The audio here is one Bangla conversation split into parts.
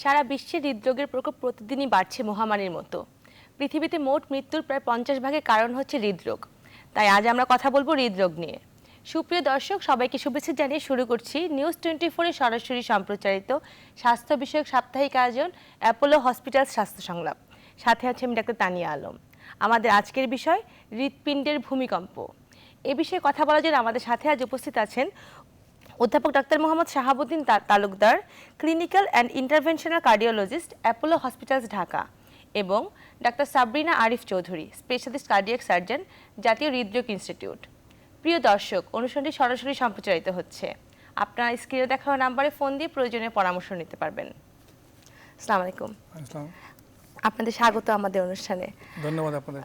সারা বিশ্বে হৃদরোগের প্রকোপ প্রতিদিনই বাড়ছে মহামারীর মতো। পৃথিবীতে মোট মৃত্যুর প্রায় 50 ভাগের কারণ হচ্ছে হৃদরোগ। তাই আজ আমরা কথা বলবো হৃদরোগ নিয়ে। সুপ্রিয় দর্শক, সবাইকে শুভেচ্ছা জানিয়ে শুরু করছি নিউজ 24 সরাসরি সম্প্রচারিত স্বাস্থ্য বিষয়ক সাপ্তাহিক আয়োজন অ্যাপোলো হসপিটাল স্বাস্থ্য সংলাপ। সাথে আছে আমি ডাক্তার তানিয়া আলম। আমাদের আজকের বিষয় হৃৎপিণ্ডের ভূমিকম্প। এ বিষয়ে কথা বলার জন্য আমাদের সাথে আজ উপস্থিত আছেন অধ্যাপক ডাক্তার Mohammad Shahabuddin Talukdar, clinical and interventional cardiologist, Apollo Hospitals Dhaka, এবং ডাক্তার Sabrina Arif Chowdhury, specialist cardiac surgeon, জাতীয় হৃদরোগ ইনস্টিটিউট। প্রিয় দর্শক, অনুষ্ঠানটি সরাসরি সম্প্রচারিত হচ্ছে। আপনারা স্ক্রিনে দেখানো নাম্বারে ফোন দিয়ে প্রয়োজনীয় পরামর্শ নিতে পারবেন। আসসালামু আলাইকুম। আপনাদের স্বাগত আমাদের অনুষ্ঠানে। ধন্যবাদ আপনাদের।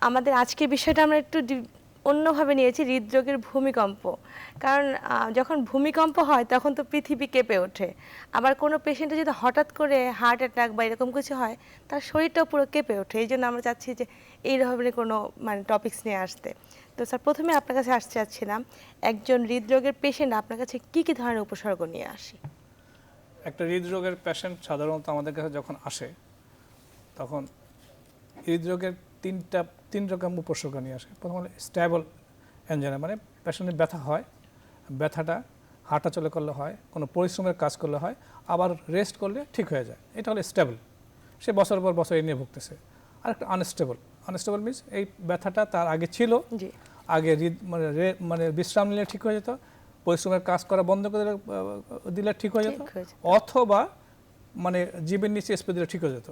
আমাদের আজকের বিষয়টা আমরা একটু অন্যভাবে নিয়েছি, হৃদরোগের ভূমিকম্প। কারণ যখন ভূমিকম্প হয় তখন তো পৃথিবী কেঁপে ওঠে। আবার কোনো পেশেন্টের যদি হঠাৎ করে হার্ট অ্যাটাক বা এরকম কিছু হয়, তার শরীরটাও পুরো কেঁপে ওঠে। এই জন্য আমরা চাচ্ছি যে এই ধরনের কোনো টপিকস নিয়ে আসতে। তো স্যার, প্রথমে আপনার কাছে আসতে চাচ্ছিলাম, একজন হৃদরোগের পেশেন্ট আপনার কাছে কী কী ধরনের উপসর্গ নিয়ে আসে? একটা হৃদরোগের পেশেন্ট সাধারণত আমাদের কাছে যখন আসে তখন হৃদরোগের তিন রকম উপসর্গ নিয়ে আসে। প্রথম হলো স্টেবল অ্যাঞ্জাইনা, মানে পেশেন্টের ব্যথা হয়, ব্যথাটা হাঁটা চলে করলে হয়, কোনো পরিশ্রমের কাজ করলে হয়, আবার রেস্ট করলে ঠিক হয়ে যায়। এটা হলো স্টেবল, সে বছর পর বছর এই নিয়ে ভুগতেছে। আর একটা আনস্টেবল মিনস এই ব্যথাটা তার আগে ছিল, আগে মানে বিশ্রাম নিলে ঠিক হয়ে যেত, পরিশ্রমের কাজ করা বন্ধ করে দিলে ঠিক হয়ে যেত, অথবা মানে জীবের নিচে স্প্রে দিলে ঠিক হয়ে যেত।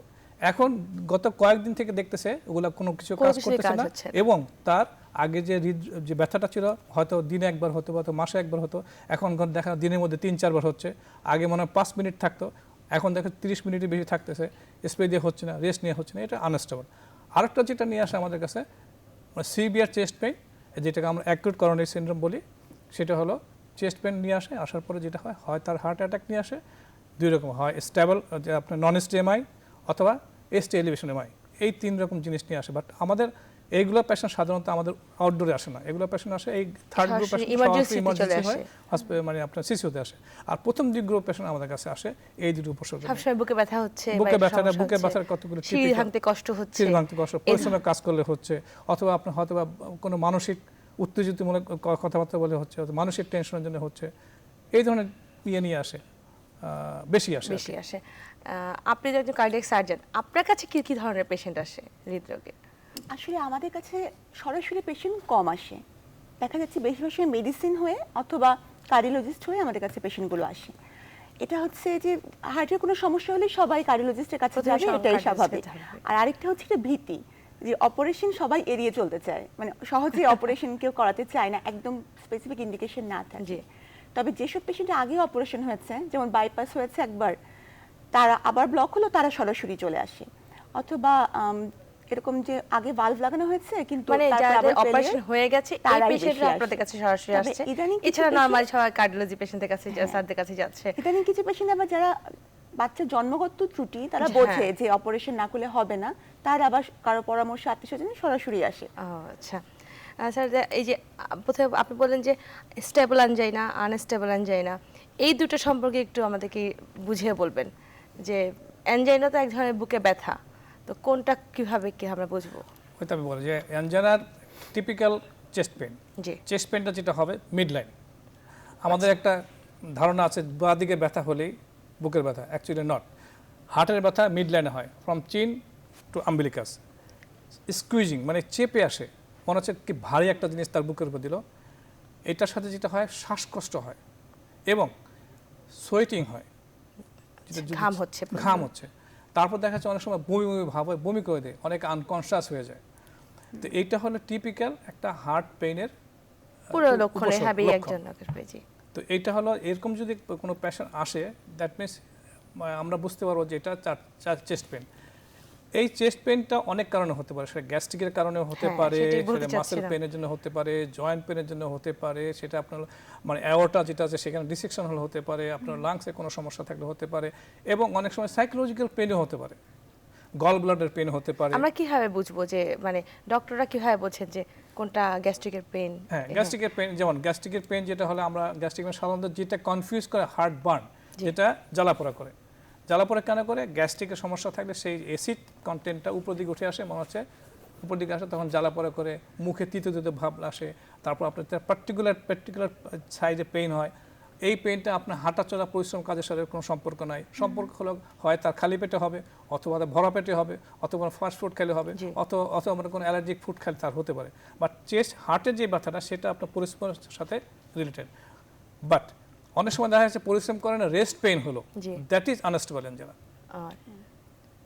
এখন গত কয়েকদিন থেকে দেখতেছে ওগুলা কোনো কিছু কাজ করতেছে না, এবং তার আগে যে ব্যথাটা ছিল হয়তো দিনে একবার হতো বা মাসে একবার হতো, এখন দেখা দিনের মধ্যে 3-4 বার হচ্ছে। আগে মনে হয় 5 মিনিট থাকতো, এখন দেখো 30 মিনিটের বেশি থাকতেছে, স্প্রে দিয়ে হচ্ছে না, রেস্ট নিয়ে হচ্ছে না। এটা আনস্টেবল। আরেকটা যেটা নিয়ে আসে আমাদের কাছে সিভিয়ার চেস্ট পেইন, যেটাকে আমরা অ্যাকিউট করোনারি সিনড্রোম বলি, সেটা হলো চেস্ট পেইন নিয়ে আসে। আসার পরে যেটা হয় তার হার্ট অ্যাটাক নিয়ে আসে। দুই রকম হয়, স্টেবল যে আপনার নন এসটিএমআই অথবা এসটি এলিভেশন এমআই, এই 3 রকম জিনিস নিয়ে আসে। বাট আমাদের এইগুলো পেশেন্ট সাধারণত আমাদের আউটডোরে আসে না, এগুলো পেশেন্ট আসে এই থার্ড গ্রুপ পেশেন্ট ইমার্জেন্সি হয়, মানে আপনার সিসিউতে আসে। আর প্রথম দুই গ্রুপ পেশেন্ট আমাদের কাছে আসে এই দুটো উপসর্গ। সবসময় বুকে ব্যথা হচ্ছে, বুকে ব্যথার কতগুলো সিঁড়ি ভাঙতে কষ্ট হচ্ছে, পরিশ্রমের কাজ করলে হচ্ছে, অথবা আপনার হয়তো কোনো মানসিক উত্তেজিতমূলক কথাবার্তা বলে হচ্ছে, মানসিক টেনশনের জন্য হচ্ছে, এই ধরনের নিয়ে আসে, বেশি আসে। আপনি একজন কার্ডিয়াক সার্জন, আপনার কাছে কি কি ধরনের পেশেন্ট আসে হৃদরোগে? আসলে আমাদের কাছে সরাসরি পেশেন্ট কম আসে, দেখা যাচ্ছে বেশিরভাগ সময় মেডিসিন হয়ে অথবা কার্ডিওলজিস্ট হয়ে আমাদের কাছে পেশেন্টগুলো আসে। এটা হচ্ছে যে হার্টের কোনো সমস্যা হলে সবাই কার্ডিওলজিস্টের কাছে যাবে, এটাই স্বাভাবিক। আর আরেকটা হচ্ছে এটা ভীতি, যে অপারেশন সবাই এড়িয়ে চলতে চায়, মানে সহজে অপারেশন কেউ করাতে চায় না, একদম স্পেসিফিক ইন্ডিকেশন না থাকে। তবে যেসব পেশেন্টের আগে অপারেশন হয়েছে, যেমন বাইপাস হয়েছে একবার, তারা আবার ব্লক হলো, তারা সরাসরি চলে আসে। অথবা এরকম যে আগে ভালভ লাগানো হয়েছে কিন্তু মানে যাদের অপারেশন হয়ে গেছে এই পেশেন্টরা আপনাদের কাছে সরাসরি আসছে, এছাড়া নরমালি সবাই কার্ডিওলজি পেশেন্টের কাছে স্যারদের কাছে যাচ্ছে। ইদানিং কিছু পেশেন্ট আবার যারা বাচ্চার জন্মগত ত্রুটি, তারা বোঝে যে অপারেশন না করলে হবে না, তার আবার কারো পরামর্শ আত্মীয়স্বজনের সরাসরি আসে। আচ্ছা স্যার, এই যে প্রথমে আপনি বললেন যে স্টেবল অ্যাঞ্জাইনা, আনস্টেবল অ্যাঞ্জাইনা, এই দুটো সম্পর্কে একটু আমাদেরকে বুঝিয়ে বলবেন। যে অ্যাঞ্জাইনা তো এক ধরনের বুকে ব্যথা, তো কোনটা কিভাবে কি আমরা বুঝবো? হয়তো আমি বলি যে অ্যাঞ্জাইনার টিপিক্যাল চেস্ট পেইন, চেস্ট পেইনটা যেটা হবে মিড লাইন। আমাদের একটা ধারণা আছে বাঁ দিকে ব্যথা হলেই বুকের ব্যথা, অ্যাকচুয়ালি নট। হার্টের ব্যথা মিড লাইনে হয়, ফ্রম চিন টু আম্বিলিকাস। স্কুইজিং মানে চেপে আসে, মনে হচ্ছে কি ভারী একটা জিনিস তার বুকের উপর দিল। এটার সাথে যেটা হয় শ্বাসকষ্ট হয় এবং সোয়েটিং হয়, ঘাম হচ্ছে। তারপর দেখা যাচ্ছে অনেক সময় বমি ভাব হয়, বমি করে দেয়, অনেক আনকনসিয়াস হয়ে যায়। তো এইটা হলো টিপিক্যাল একটা হার্ট পেইনের পুরো লক্ষণ। তো এইটা হলো এরকম যদি কোনো পেশেন্ট আসে, দ্যাট মিনস আমরা বুঝতে পারবো যে এটা চেস্ট পেইন। এই চেস্ট পেইনটা অনেক কারণে হতে পারে, সেটা গ্যাস্ট্রিকের কারণে হতে পারে, সেটা মাসেল পেইনের জন্য হতে পারে, জয়েন্ট পেইনের জন্য হতে পারে, সেটা আপনার মানে অ্যাওর্টা যেটা আছে সেখানে ডিসেকশন হলে হতে পারে, আপনার লাংসে কোনো সমস্যা থাকলে হতে পারে, এবং অনেক সময় সাইকোলজিক্যাল পেইনও হতে পারে, গল ব্লাডার পেইন হতে পারে। আমরা কিভাবে বুঝবো যে মানে ডক্টররা কিভাবে বোঝেন যে কোনটা গ্যাস্ট্রিকের পেইন? হ্যাঁ, গ্যাস্ট্রিকের পেইন, যেমন গ্যাস্ট্রিকের পেইন যেটা হলে আমরা গ্যাস্ট্রিক সাধারণত যেটা কনফিউজ করে হার্ট বার্ন, যেটা জ্বালাপোড়া করে, জ্বালা পড়ে কেন করে? গ্যাস্ট্রিকের সমস্যা থাকলে সেই অ্যাসিড কন্টেন্টটা উপর দিকে উঠে আসে, মনে হচ্ছে উপর দিকে আসে, তখন জ্বালা পড়া করে, মুখে তিতো তিতো ভাব আসে, তারপর আপনার পার্টিকুলার সাইজে পেইন হয়। এই পেইনটা আপনার হাঁটা চলা পরিশ্রম কাজের সাথে কোনো সম্পর্ক নাই। সম্পর্ক হলো হয় তার খালি পেটে হবে, অথবা ভরা পেটে হবে, অথবা ফাস্ট ফুড খেলে হবে, অথবা আমরা কোনো অ্যালার্জিক ফুড খেলে তার হতে পারে। বাট চেস্ট হার্টের যে ব্যথাটা সেটা আপনার পরিশ্রমের সাথে রিলেটেড। বাট অনেক সময় দেখা যাচ্ছে পরিশ্রম করে না, রেস্ট পেইন হলো, দ্যাট ইজ আনস্টেবল এনজাইনা।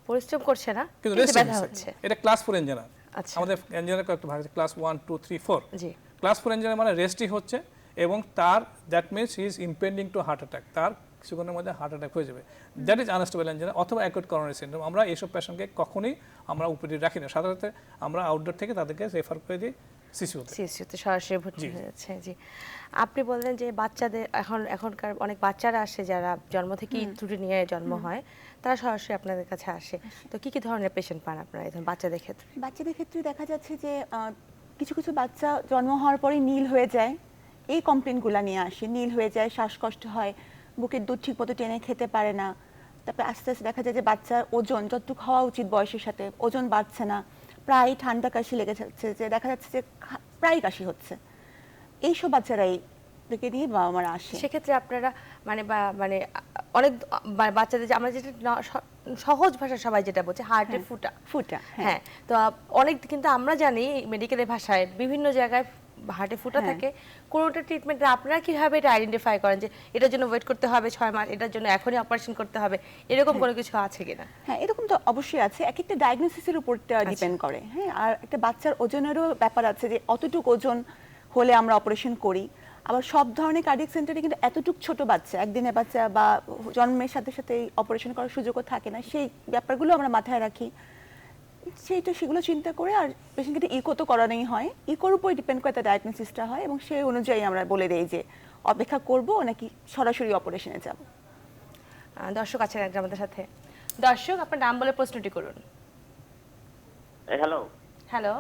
পরিশ্রম করছে না কিন্তু কিন্তু রেস্ট ব্যথা হচ্ছে। এটা ক্লাস 4 এনজাইনা। আচ্ছা, আমাদের এনজাইনার কয়েকটা ভাগ আছে, ক্লাস 1 2 3 4। জি, ক্লাস 4 এনজাইনা মানে রেস্টই হচ্ছে, এবং তার that means he is impending to heart attack, তার কিছুক্ষণের মধ্যে হার্ট অ্যাটাক হয়ে যাবে, দ্যাট ইজ আনস্টেবল এনজাইনা অথবা অ্যাকুট করোনারি সিনড্রোম। আমরা এইসব পেশেন্টকে কখনোই আমরা উপরে রাখি না, সাধারণত আমরা আউটডোর থেকে তাদেরকে রেফার করে দিই সিসিউতে সরাসরি ভর্তি হয়ে যাচ্ছে। জি, আপনি বললেন যে বাচ্চাদের এখনকার অনেক বাচ্চারা আসে যারা জন্ম থেকেই ত্রুটি নিয়ে জন্ম হয়, তারা সরাসরি আপনাদের কাছে আসে। তো কি কি ধরনের পেশেন্ট পান আপনারা এই ধরনের বাচ্চাদের ক্ষেত্রে? বাচ্চাদের ক্ষেত্রে দেখা যাচ্ছে যে কিছু কিছু বাচ্চা জন্ম হওয়ার পরে নীল হয়ে যায়, এই কমপ্লেনগুলো নিয়ে আসে। নীল হয়ে যায়, শ্বাসকষ্ট হয়, বুকের দুধ ঠিক মতো টেনে খেতে পারে না। তারপরে আস্তে আস্তে দেখা যায় যে বাচ্চার ওজন যতটুকু হওয়া উচিত বয়সের সাথে ওজন বাড়ছে না, প্রায় ঠান্ডা কাশি লেগে যাচ্ছে, যে দেখা যাচ্ছে যে প্রায় কাশি হচ্ছে। এইসব বাচ্চারাই দেখে নিয়ে বাবা মারা আসে। সেক্ষেত্রে আপনারা মানে অনেক বাচ্চাদের যে আমরা যেটা সহজ ভাষা সবাই যেটা বলছে হার্টের ফুটা, হ্যাঁ, তো অনেক কিন্তু আমরা জানি মেডিকেলের ভাষায় বিভিন্ন জায়গায় হার্টে ফুটা থাকে, কোনোটা ট্রিটমেন্টে আপনারা কিভাবে এটা আইডেন্টিফাই করেন যে এটার জন্য ওয়েট করতে হবে 6 মাস, এটার জন্য এখনই অপারেশন করতে হবে, এরকম কোনো কিছু আছে কিনা? হ্যাঁ, এরকম তো অবশ্যই আছে, এক একটা ডায়াগনোসিসের উপর ডিপেন্ড করে। হ্যাঁ, আর একটা বাচ্চার ওজনেরও ব্যাপার আছে, যে অতটুকু ওজন হলে আমরা অপারেশন করি। আবার সব ধরনের কার্ডিয়াক সেন্টারে কিন্তু এতটুক ছোট বাচ্চা, একদিনের বাচ্চা বা জন্মের সাথে সাথে অপারেশন করার সুযোগও থাকে না, সেই ব্যাপারগুলো আমরা মাথায় রাখি। সেগুলো চিন্তা করে, আর পেশেন্টকে ইকো তো করানোই হয়, ইকোর উপর ডিপেন্ড করে তার ডায়াগনোসিসটা হয়, এবং সেই অনুযায়ী আমরা বলে দেই যে অপেক্ষা করব নাকি সরাসরি অপারেশনে যাব। দর্শক আছেন একজন আমাদের সাথে। দর্শক, আপনার নাম বলে প্রশ্নটি করুন। হ্যালো হ্যালো,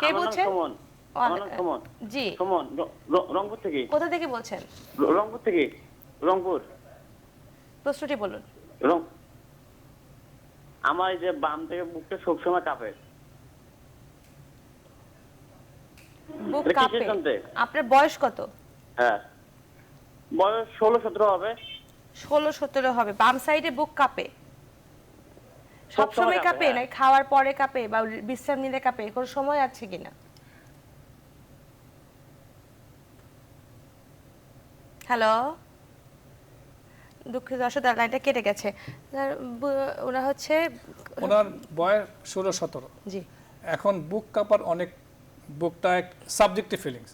কে বলছেন? সুমন। জি, সুমন, রংপুর থেকে। কোথা থেকে বলছেন? রংপুর থেকে, রংপুর। প্রশ্নটি বলুন। আমার এই যে বাম থেকে বুকটা সবসময় কাঁপে। বুক এটা কিসের কাঁপে? জন্যে? আপনার বয়স কত? হ্যাঁ, বয়স 16-17 হবে। 16-17 হবে। বাম সাইডে বুক কাঁপে? সব সবসময় সময় কাঁপে, কাঁপে, না খাওয়ার পরে কাঁপে বা বিশ্রাম নিলে কাঁপে, কোনো সময় আছে কিনা? হ্যালো, দুঃখিত দর্শক, লাইনটা কেটে গেছে। ওনার হচ্ছে ওনার বয়স 16-17। জি, এখন বুক কাঁপার অনেক, বুকটা এক সাবজেক্টিভ ফিলিংস।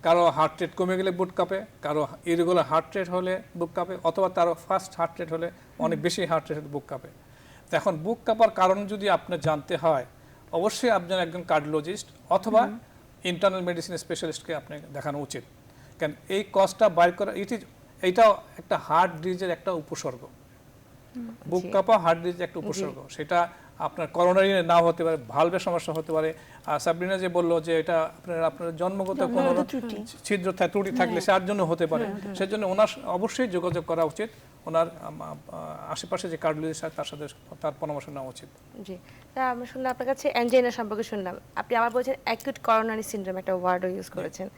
কারো হার্ট রেট কমে গেলে বুক কাঁপে, কারো ইরেগুলার হার্ট রেট হলে বুক কাঁপে, অথবা তারও ফাস্ট হার্ট রেট হলে অনেক বেশি হার্ট রেট হলে বুক কাঁপে। তো এখন বুক কাঁপার কারণ যদি আপনার জানতে হয়, অবশ্যই আপনার একজন কার্ডিওলজিস্ট অথবা ইন্টারনাল মেডিসিন স্পেশালিস্টকে আপনি দেখানো উচিত। কারণ এই কজটা বাইর করা এইটাও একটা হার্ট ডিজিজের একটা উপসর্গ। বুক কাঁপা হার্ট ডিজিজের একটা উপসর্গ। সেটা আপনার করোনারি নাও হতে পারে, ভালভের সমস্যা হতে পারে। আর সাবরিনা যে বললো যে এটা আপনার জন্মগত কোনো ছিদ্র ত্রুটি থাকলে তার জন্য হতে পারে, সেজন্য ওনার অবশ্যই যোগাযোগ করা উচিত। ওনার আশেপাশে যে কার্ডিওলজিস্ট আছে তার সাথে তার পরামর্শ নেওয়া উচিত। জি, তা আমরা শুনলাম আপনার কাছে অ্যাঞ্জাইনা সম্পর্কে শুনলাম, আপনি আবার বলছেন অ্যাকিউট করোনারি সিনড্রোম একটা ওয়ার্ডও ইউজ করেছেন।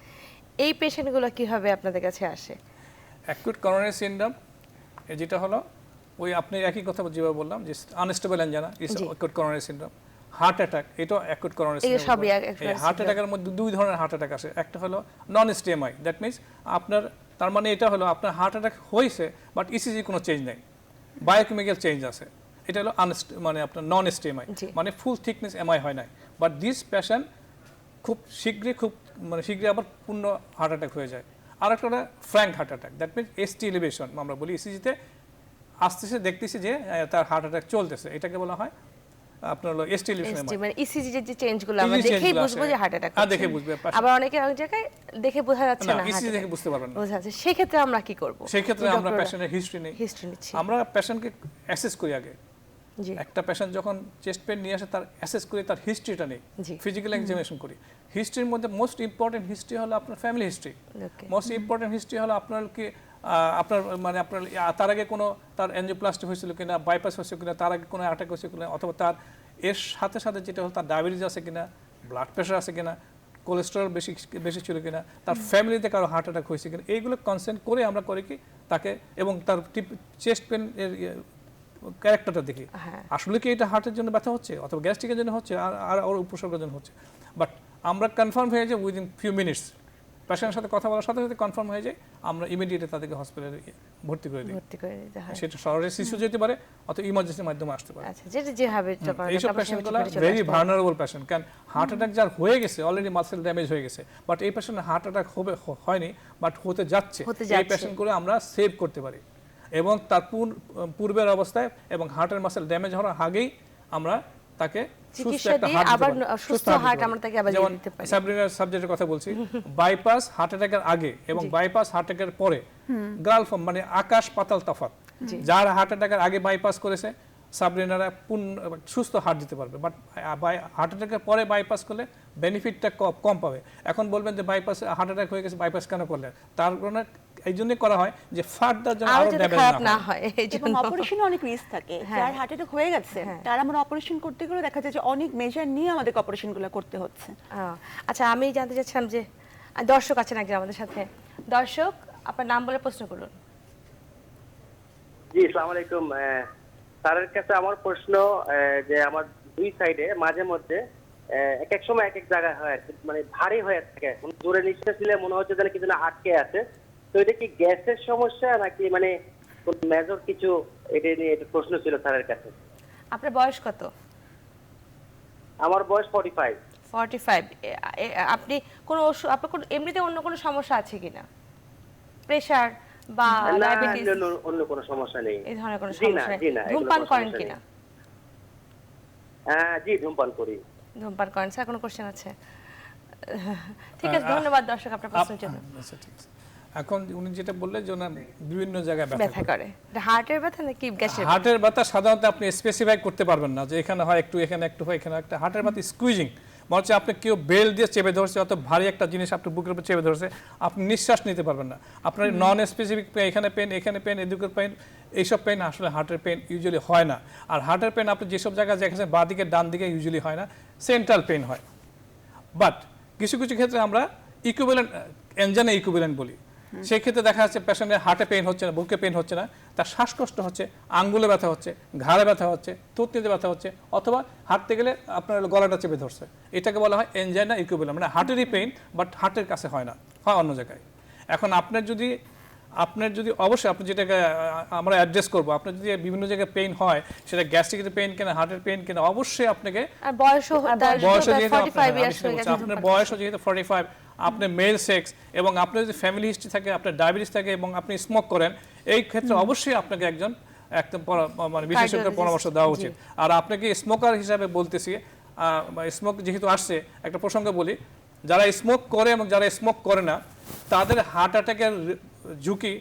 এই পেশেন্টগুলো কিভাবে আপনাদের কাছে আসে? অ্যাকিউট করোনারি সিনড্রোম যেটা হলো ওই আপনি একই কথা যেভাবে বললাম যে unstable angina is acute coronary syndrome. Heart attack এটা অ্যাকিউট করোনারি সিনড্রোম। হার্ট অ্যাটাকের মধ্যে দুই ধরনের হার্ট অ্যাটাক আসে, একটা হলো নন স্টেমাই, দ্যাট মিনস আপনার তার মানে এটা হলো আপনার হার্ট অ্যাটাক হয়েছে বাট ইসিজি কোনো চেঞ্জ নেই, বায়োকেমিক্যাল চেঞ্জ আছে, এটা হলো মানে আপনার নন স্টেমাই, মানে ফুল থিকনেস এমআই হয় নাই। বাট দিস পেশেন্ট খুব শীঘ্রই আবার পূর্ণ হার্ট অ্যাটাক হয়ে যায়। আর একটা হলো frank heart attack, that means ST elevation আমরা বলি, ইসিজিতে আসতেছে দেখতেছি যে তার হার্ট অ্যাটাক চলতেছে, এটাকে বলা হয় আপনার হলো এসটি এলিভেশন। মানে ইসিজি যে চেঞ্জগুলো আমরা দেখেই বুঝবো যে হার্ট অ্যাটাক, দেখে বুঝবে। আবার অনেক জায়গায় দেখে বোঝা যাচ্ছে না, ইসিজি দেখে বুঝতে পারবেন না। বোঝা যাচ্ছে। সেই ক্ষেত্রে আমরা কি করব? সেই ক্ষেত্রে আমরা পেশেন্টের হিস্ট্রি নিচ্ছি। আমরা পেশেন্টকে অ্যাসেস করি আগে। একটা পেশেন্ট যখন চেস্ট পেইন নিয়ে আসে তার অ্যাসেস করি, তার হিস্ট্রিটা নেই, ফিজিক্যাল এক্সামিনেশন করি। হিস্ট্রির মধ্যে মোস্ট ইম্পর্টেন্ট হিস্ট্রি হলো আপনার family history. Most important history হলো আপনার কি আপনার মানে আপনার তার আগে কোনো তার অ্যাঞ্জিওপ্লাস্টি হয়েছিল কিনা, বাইপাস হয়েছিল কিনা, তার আগে কোনো অ্যাটাক হয়েছিল কিনা, অথবা তার এর সাথে সাথে যেটা হলো তার ডায়াবেটিস আছে কিনা, ব্লাড প্রেশার আছে কিনা, কোলেস্টেরল বেশি বেশি ছিল কিনা, তার ফ্যামিলিতে কারো হার্ট অ্যাটাক হয়েছে কিনা, এইগুলো কনসেন্ট করে আমরা করি কি তাকে, এবং তার চেস্ট পেন এর ক্যারেক্টারটা দেখি আসলে কি এটা হার্টের জন্য ব্যথা হচ্ছে অথবা গ্যাস্ট্রিকের জন্য হচ্ছে আর ওর উপসর্গের জন্য হচ্ছে। বাট আমরা কনফার্ম হয়ে যাই উইদিন ফিউ মিনিটস, পেশেন্টের সাথে কথা বলার সাথে সাথে কনফার্ম হয়ে যায়, আমরা ইমিডিয়েটলি তাদেরকে হসপিটালে ভর্তি করে দিই। সেটা সরাসরি শিশু যেতে পারে অথবা ইমার্জেন্সির মাধ্যমে আসতে পারে। আচ্ছা, যেটা যেভাবে এইসব পেশেন্টগুলো ভেরি ভালনারেবল পেশেন্ট, কারণ হার্ট অ্যাটাক যার হয়ে গেছে অলরেডি মাসেল ড্যামেজ হয়ে গেছে, বাট এই পেশেন্টের হার্ট অ্যাটাক হয়নি বাট হতে যাচ্ছে, এই পেশেন্টগুলো আমরা সেভ করতে পারি এবং তার পূর্বের অবস্থায় এবং হার্টের মাসেল ড্যামেজ হওয়ার আগেই আমরা তাকে চিকিৎসা দিয়ে আবার সুস্থ হার্ট আমরা তাকে আবার দিতে পারি। সাবরিনার সাবজেক্টের কথা বলছি, বাইপাস হার্ট অ্যাটাকের আগে এবং বাইপাস হার্ট অ্যাটাকের পরে গালফ মানে আকাশ পাতাল তফাৎ। যার হার্ট অ্যাটাকের আগে বাইপাস করেছে সাবরিনারা সুস্থ হার্ট দিতে পারবে, বাট হার্ট অ্যাটাকের পরে বাইপাস করলে বেনিফিটটা কম পাবে। এখন বলবেন যে বাইপাস হার্ট অ্যাটাক হয়ে গেছে বাইপাস কেন করলেন, তার কারণে এই জন্য করা হয় যে ফার্দার যেন আরো ড্যামেজ না হয়। এবং অপারেশনে অনেক রিস্ক থাকে, যার হার্ট অ্যাটাক হয়ে গেছে তার আমরা অপারেশন করতে গেলে দেখা যায় যে অনেক মেজার নিয়ে আমাদের অপারেশনগুলো করতে হচ্ছে। আচ্ছা, আমি জানতে চাচ্ছিলাম যে দর্শক আছেন একজন আমাদের সাথে। দর্শক, আপনার নাম বলে প্রশ্ন করুন। জি, আসসালামু আলাইকুম। স্যারের কাছে আমার প্রশ্ন যে আমার দুই সাইডে মাঝে মধ্যে এক এক সময় এক এক জায়গায় হয় আর কি, মানে ভারী হয়ে থাকে, জোরে নিঃশ্বাস নিলে মনে হচ্ছে যেন কিছু না আটকে আছে। তো এটা কি গ্যাসের সমস্যা নাকি মানে কোন মেজর কিছু, এটা নিয়ে একটা প্রশ্ন ছিল স্যারের কাছে। আপনার বয়স কত? আমার বয়স 45। 45। আপনি কোনো আপনার কোনো এমনিতে অন্য কোনো সমস্যা আছে কিনা, প্রেসার বা ডায়াবেটিস? না, অন্য কোনো সমস্যা নেই। এই ধরনের কোনো সমস্যা নেই? ধূমপান করেন কিনা? জি, ধূমপান করি। ধূমপান করেন। স্যার, কোনো কোশ্চেন আছে? ঠিক আছে, ধন্যবাদ দর্শক আপনার প্রশ্নের জন্য। আচ্ছা, ঠিক আছে। এখন উনি যেটা বললেন যে ওনার বিভিন্ন জায়গায় ব্যথা করে, হার্টের ব্যথা নাকি গ্যাসের? হার্টের ব্যথা সাধারণত আপনি স্পেসিফাই করতে পারবেন না যে এখানে হয় একটু, এখানে একটু হয়, এখানে একটা। হার্টের ব্যথা স্কুইজিং, মনে হচ্ছে আপনি কেউ বেল দিয়ে চেপে ধরছে, অত ভারী একটা জিনিস আপনার বুকের উপর চেপে ধরছে, আপনি নিঃশ্বাস নিতে পারবেন না। আপনার নন স্পেসিফিক এখানে পেন, এদিকের পেন, এইসব পেন আসলে হার্টের পেন ইউজুয়ালি হয় না। আর হার্টের পেন আপনি যেসব জায়গায় দেখেছেন বাঁ দিকে ডান দিকে ইউজুয়ালি হয় না, সেন্ট্রাল পেন হয়। বাট কিছু কিছু ক্ষেত্রে আমরা ইকুইভ্যালেন্ট এনজাইনা ইকুইভ্যালেন্ট বলি, সেই ক্ষেত্রে দেখা যাচ্ছে পেশেন্টের হার্টে পেন হচ্ছে না, বুকে পেন হচ্ছে না, তার শ্বাসকষ্ট হচ্ছে, আঙ্গুলে ব্যথা হচ্ছে, ঘাড়ে ব্যথা হচ্ছে, থুতনিতে ব্যথা হচ্ছে, অথবা হাঁটতে গেলে আপনার গলাটা চেপে ধরছে। এটাকে বলা হয় এনজাইনা ইকুইভ্যালেন্ট, মানে হার্টেরই পেইন বাট হার্টের কাছে হয় না, হয় অন্য জায়গায়। এখন আপনার যদি অবশ্যই আপনি যেটাকে আমরা অ্যাড্রেস করবো, আপনার যদি বিভিন্ন জায়গায় পেইন হয়, সেটা গ্যাস্ট্রিকের পেইন কিনা হার্টের পেইন কিনা, অবশ্যই আপনাকে বয়সও যেহেতু আপনার বয়সও যেহেতু 45, আপনি মেল সেক্স এবং আপনার যদি ফ্যামিলি হিস্ট্রি থাকে, আপনার ডায়াবেটিস থাকে এবং আপনি স্মোক করেন, এই ক্ষেত্রে অবশ্যই আপনাকে একদম মানে বিশেষজ্ঞের পরামর্শ দেওয়া উচিত। আর আপনাকে স্মোকার হিসাবে বলতেছি, স্মোক যেহেতু আসছে, একটা প্রসঙ্গ বলি, যারা স্মোক করে এবং যারা স্মোক করে না তাদের হার্ট অ্যাটাকের ঝুঁকি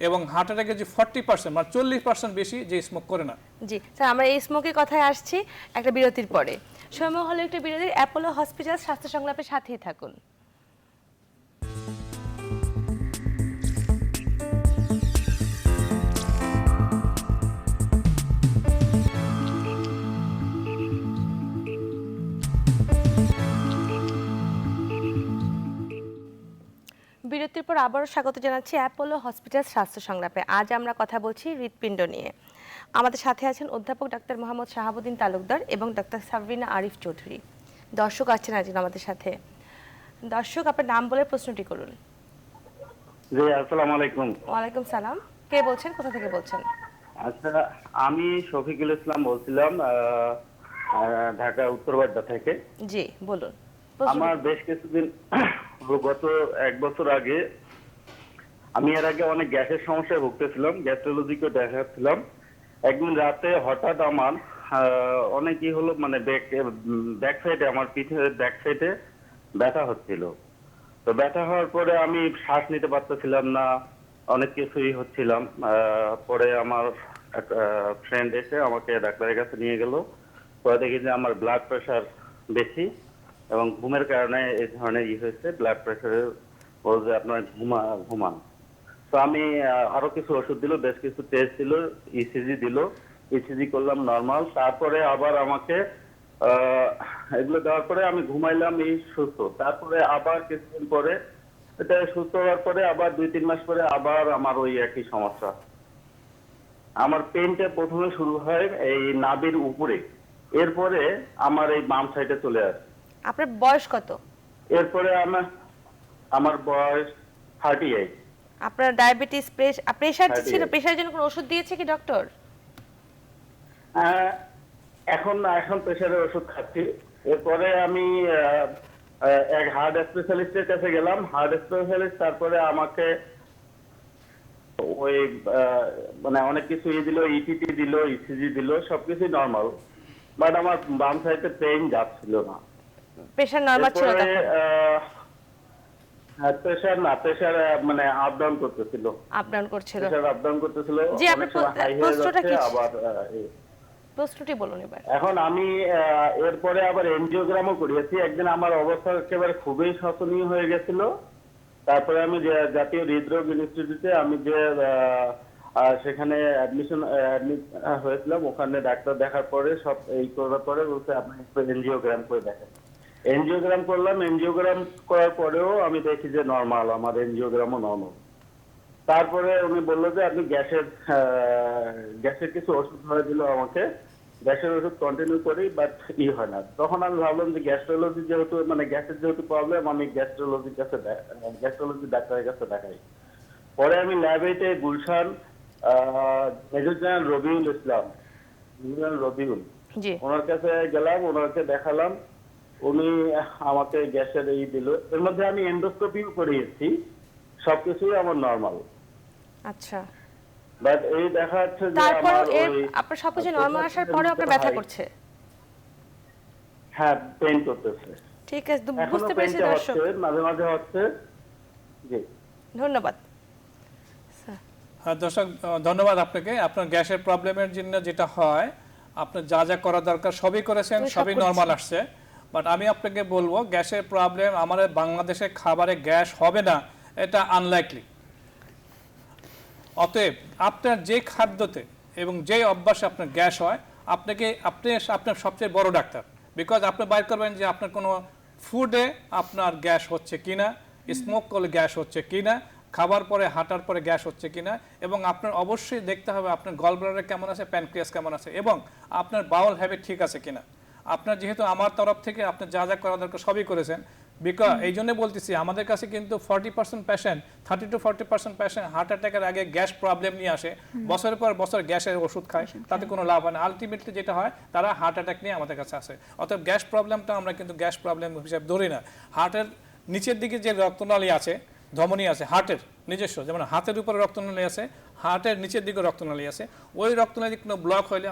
এবং হার্ট অ্যাটাকের যে 40% মানে 40% বেশি যে স্মোক করে না। জি স্যার, আমরা এই স্মোকের কথায় আসছি একটা বিরতির পরে। সময় হলো একটা বিরতির। অ্যাপোলো হসপিটাল স্বাস্থ্য সংলাপের সাথেই থাকুন। বিরতির পর আবারও স্বাগত জানাচ্ছি অ্যাপোলো হসপিটাল স্বাস্থ্য সংলাপে। আজ আমরা কথা বলছি হৃৎপিণ্ড নিয়ে। আমাদের সাথে আছেন অধ্যাপক ডাক্তার মোহাম্মদ শাহাবুদ্দিন তালুকদার এবং ডাক্তার সাবরিনা আরিফ চৌধুরী। দর্শক আছেন আজ আমাদের সাথে। দর্শক, আপনার নাম বলে প্রশ্নটি করুন। জি, আসসালামু আলাইকুম। ওয়ালাইকুম সালাম। কে বলছেন, কোথা থেকে বলছেন? আচ্ছা, আমি শফিকুল ইসলাম বলছিলাম, ঢাকা উত্তরবাড্ডা থেকে। জি বলুন। আমার বেশ কিছুদিন গত 1 বছর আগে আমি এর আগে অনেক গ্যাসের সমস্যায় ভুগতেছিলাম, গ্যাস্ট্রোলজিকে দেখাচ্ছিলাম। একদিন রাতে হঠাৎ আমার অনেকই হলো, মানে ব্যাক সাইডে, আমার পিঠের ব্যাক সাইডে ব্যথা হচ্ছিল। তো ব্যথা হওয়ার পরে আমি শ্বাস নিতে পারতেছিলাম না, অনেক কিছুই হচ্ছিলাম। পরে আমার ফ্রেন্ড এসে আমাকে ডাক্তারের কাছে নিয়ে গেল। পরে দেখি যে আমার ব্লাড প্রেশার বেশি এবং ঘুমের কারণে এই ধরনের হয়েছে। ব্লাড প্রেশারের বলছে আপনার ঘুমান। তো আমি আরো কিছু ওষুধ দিল, বেশ কিছু টেস্ট দিল, ইসিজি দিল, ইসিজি করলাম নর্মাল। তারপরে আবার আমাকে এগুলো দেওয়ার পরে আমি ঘুমাইলাম, এই সুস্থ। তারপরে আবার কিছুদিন পরে এটা সুস্থ হওয়ার পরে আবার 2-3 মাস পরে আবার আমার ওই একই সমস্যা। আমার পেনটা প্রথমে শুরু হয় এই নাভির উপরে, এরপরে আমার এই বাম সাইডে চলে আসে। আপনার বয়স কত? এরপরে আমার বয়স 38। আপনার ডায়াবেটিস, প্রেশার ছিল? 38 প্রেশারের জন্য কোনো ওষুধ দিয়েছে কি ডক্টর? এখন প্রেশারের ওষুধ খাচ্ছি। এরপরে আমি এক হার্ট স্পেশালিস্টের কাছে গেলাম, হার্ট স্পেশালিস্ট তারপরে আমাকে ওই মানে অনেক কিছু দিল, ইটিটি দিল, ইসিজি দিল, সবকিছু নর্মাল, বাট আমার বাম সাইডে পেইন যাচ্ছিল না। প্রেশার নরমাল ছিল এরপরে, তখন? প্রেশার মানে আপ ডাউন করতেছিল, আপ ডাউন করছিল। প্রেশার আপ ডাউন করতেছিল, জি, অনেক আপনার সময় হাই হয়ে প্রশ্নটা যাচ্ছে, কি? আবার প্রশ্নটি বলুন এবার। এখন আমি এরপরে আবার এনজিওগ্রামও করিয়েছি। একদিন আমার অবস্থা একেবারে খুবই শোচনীয় হয়ে গেছিল। তারপরে আমি জাতীয় হৃদরোগ ইনস্টিটিউটে আমি যে সেখানে অ্যাডমিশন হয়েছিলাম, ওখানে ডাক্তার দেখার পরে সব এই করার পরে বলছে আপনি এনজিওগ্রাম করে দেখেন। এনজিওগ্রাম করলাম, এনজিওগ্রাম করার পরেও আমি দেখি যে নর্মাল, আমার এনজিওগ্রামও নর্মাল। তারপরে উনি বললো যে আপনি গ্যাসের কিছু ওষুধ ধরে দিল আমাকে, গ্যাসের ওষুধ কন্টিনিউ করি, বাট হয় না। তখন আমি ভাবলাম যে গ্যাস্ট্রোলজি যেহেতু মানে গ্যাসের যেহেতু প্রবলেম, আমি গ্যাস্ট্রোলজি ডাক্তারের কাছে দেখাই। পরে আমি ল্যাবেতে গুলশান মেজর জেনারেল রবিউল জি। ওনার কাছে গেলাম, ওনাকে দেখালাম, উনি আমাকে গ্যাসের এই দিল। এর মধ্যে আমি এন্ডোস্কোপিও করিয়েছি, সবকিছুই আমার নর্মাল। আচ্ছা, বাট এই দেখা যাচ্ছে যে তারপর আমার আপনার সবকিছু নরমাল আসার পরেও আপনার ব্যথা করছে? হ্যাঁ, পেইন করতেছে। ঠিক আছে, এখনো বুঝতে পেরেছি পেইনটা দর্শক। হচ্ছে, মাঝে মাঝে হচ্ছে। জি, ধন্যবাদ। হ্যাঁ দর্শক, ধন্যবাদ আপনাকে। আপনার গ্যাসের প্রবলেমের জন্য যেটা হয়, আপনার যা যা করা দরকার সবই করেছেন, আমি সব সবই করছি। নর্মাল আসছে। বাট আমি আপনাকে বলবো, গ্যাসের প্রবলেম আমাদের বাংলাদেশে খাবারে গ্যাস হবে না, এটা আনলাইকলি। অতএব আপনার যে খাদ্যতে এবং যে অভ্যাসে আপনার গ্যাস হয়, আপনি আপনার সবচেয়ে বড় ডাক্তার। বিকজ আপনি বাইর করবেন যে আপনার কোনো ফুডে আপনার গ্যাস হচ্ছে কিনা, স্মোক করলে গ্যাস হচ্ছে কিনা, খাবার পরে হাঁটার পরে গ্যাস হচ্ছে কিনা, এবং আপনার অবশ্যই দেখতে হবে আপনার গলব্লাডার কেমন আছে, প্যানক্রিয়াস কেমন আছে, এবং আপনার বাউল হ্যাবিট ঠিক আছে কিনা। আপনার যেহেতু আমার তরফ থেকে আপনার যা যা করা দরকার সবই করেছেন, বিকজ এই জন্য বলতেছি আমাদের কাছে কিন্তু 40% পেশেন্ট, 30 to 40% পেশেন্ট হার্ট অ্যাটাকের আগে গ্যাস প্রবলেম নিয়ে আসে, বছরের পর বছর গ্যাসের ওষুধ খায়, তাতে কোনো লাভ হয় না। আলটিমেটলি যেটা হয়, তারা হার্ট অ্যাটাক নিয়ে আমাদের কাছে আসে। অতএব গ্যাস প্রবলেমটা আমরা কিন্তু গ্যাস প্রবলেম হিসেবে ধরি না। হার্টের নিচের দিকে যে রক্তনালী আছে, ধমনী আছে হার্টের নিজস্ব, যেমন হাতের উপরে রক্তনালী আছে, হার্টের নিচের দিকে রক্তনালী আছে, ওই রক্তনালী কোনো ব্লক হলে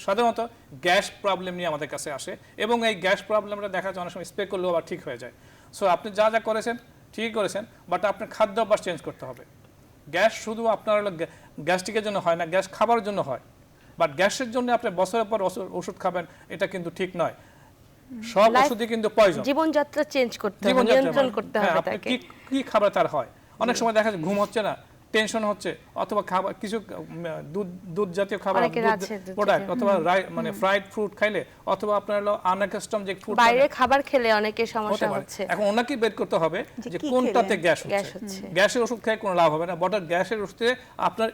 সাধারণত গ্যাস প্রবলেম নিয়ে আমাদের কাছে আসে, এবং এই গ্যাস প্রবলেমটা দেখা যায় অনেক সময় স্প্রে করলেও আবার ঠিক হয়ে যায়। সো আপনি যা যা করেছেন ঠিকই করেছেন, বাট আপনার খাদ্য অভ্যাস চেঞ্জ করতে হবে। গ্যাস শুধু আপনার হলো গ্যাস্ট্রিকের জন্য হয় না, গ্যাস খাবারের জন্য হয়, বাট গ্যাসের জন্য আপনি বছরের পর ওষুধ খাবেন, এটা কিন্তু ঠিক নয়। সব ওষুধই কিন্তু পয়জন। জীবনযাত্রা চেঞ্জ করতে হবে, নিয়ন্ত্রণ করতে হবে তাকে। কি খাবার তার হয়, অনেক সময় দেখা যায় ঘুম হচ্ছে না, টেনশন হচ্ছে, অথবা খাবার কিছু দুধ জাতীয় খাবার, প্রোডাক্ট, অথবা মানে ফ্রাইড ফ্রুট খাইলে, অথবা আপনার হলো আনকাস্টম যে ফুড, বাইরে খাবার খেলে অনেকের সমস্যা হচ্ছে। এখন ওনাকে বের করতে হবে যে কোনটাতে গ্যাস হচ্ছে। গ্যাসের ওষুধ খেয়ে কোনো লাভ হবে না, বট গ্যাসের ওষুধে আপনার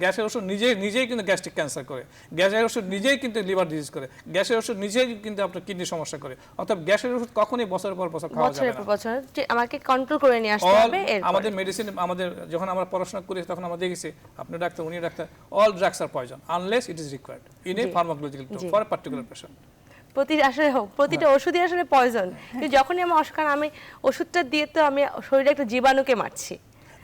গ্যাসের ওষুধ নিজেই কিন্তু গ্যাস্ট্রিক ক্যান্সার করে, গ্যাসের ওষুধ নিজেই কিন্তু লিভার ডিজিজ করে, গ্যাসের ওষুধ নিজেই কিন্তু আপনার কিডনি সমস্যা করে। অর্থাৎ গ্যাসের ওষুধ কখনোই বছরের পর বছর খাওয়া যাবে না, বছর আমাকে কন্ট্রোল করে নিয়ে আসতে হবে। আমাদের মেডিসিন, আমাদের যখন আমরা পড়াশোনা করি তখন আমরা দেখেছি, আপনি ডাক্তার উনি doctor, all drugs are poison unless it is required in a pharmacological dose for a particular patient. প্রতিটা ওষুধই আসলে পয়জন। কিন্তু যখনই আমি অসুখ, আমি ওষুধটা দিয়ে তো আমি শরীরে একটা জীবাণুকে মারছি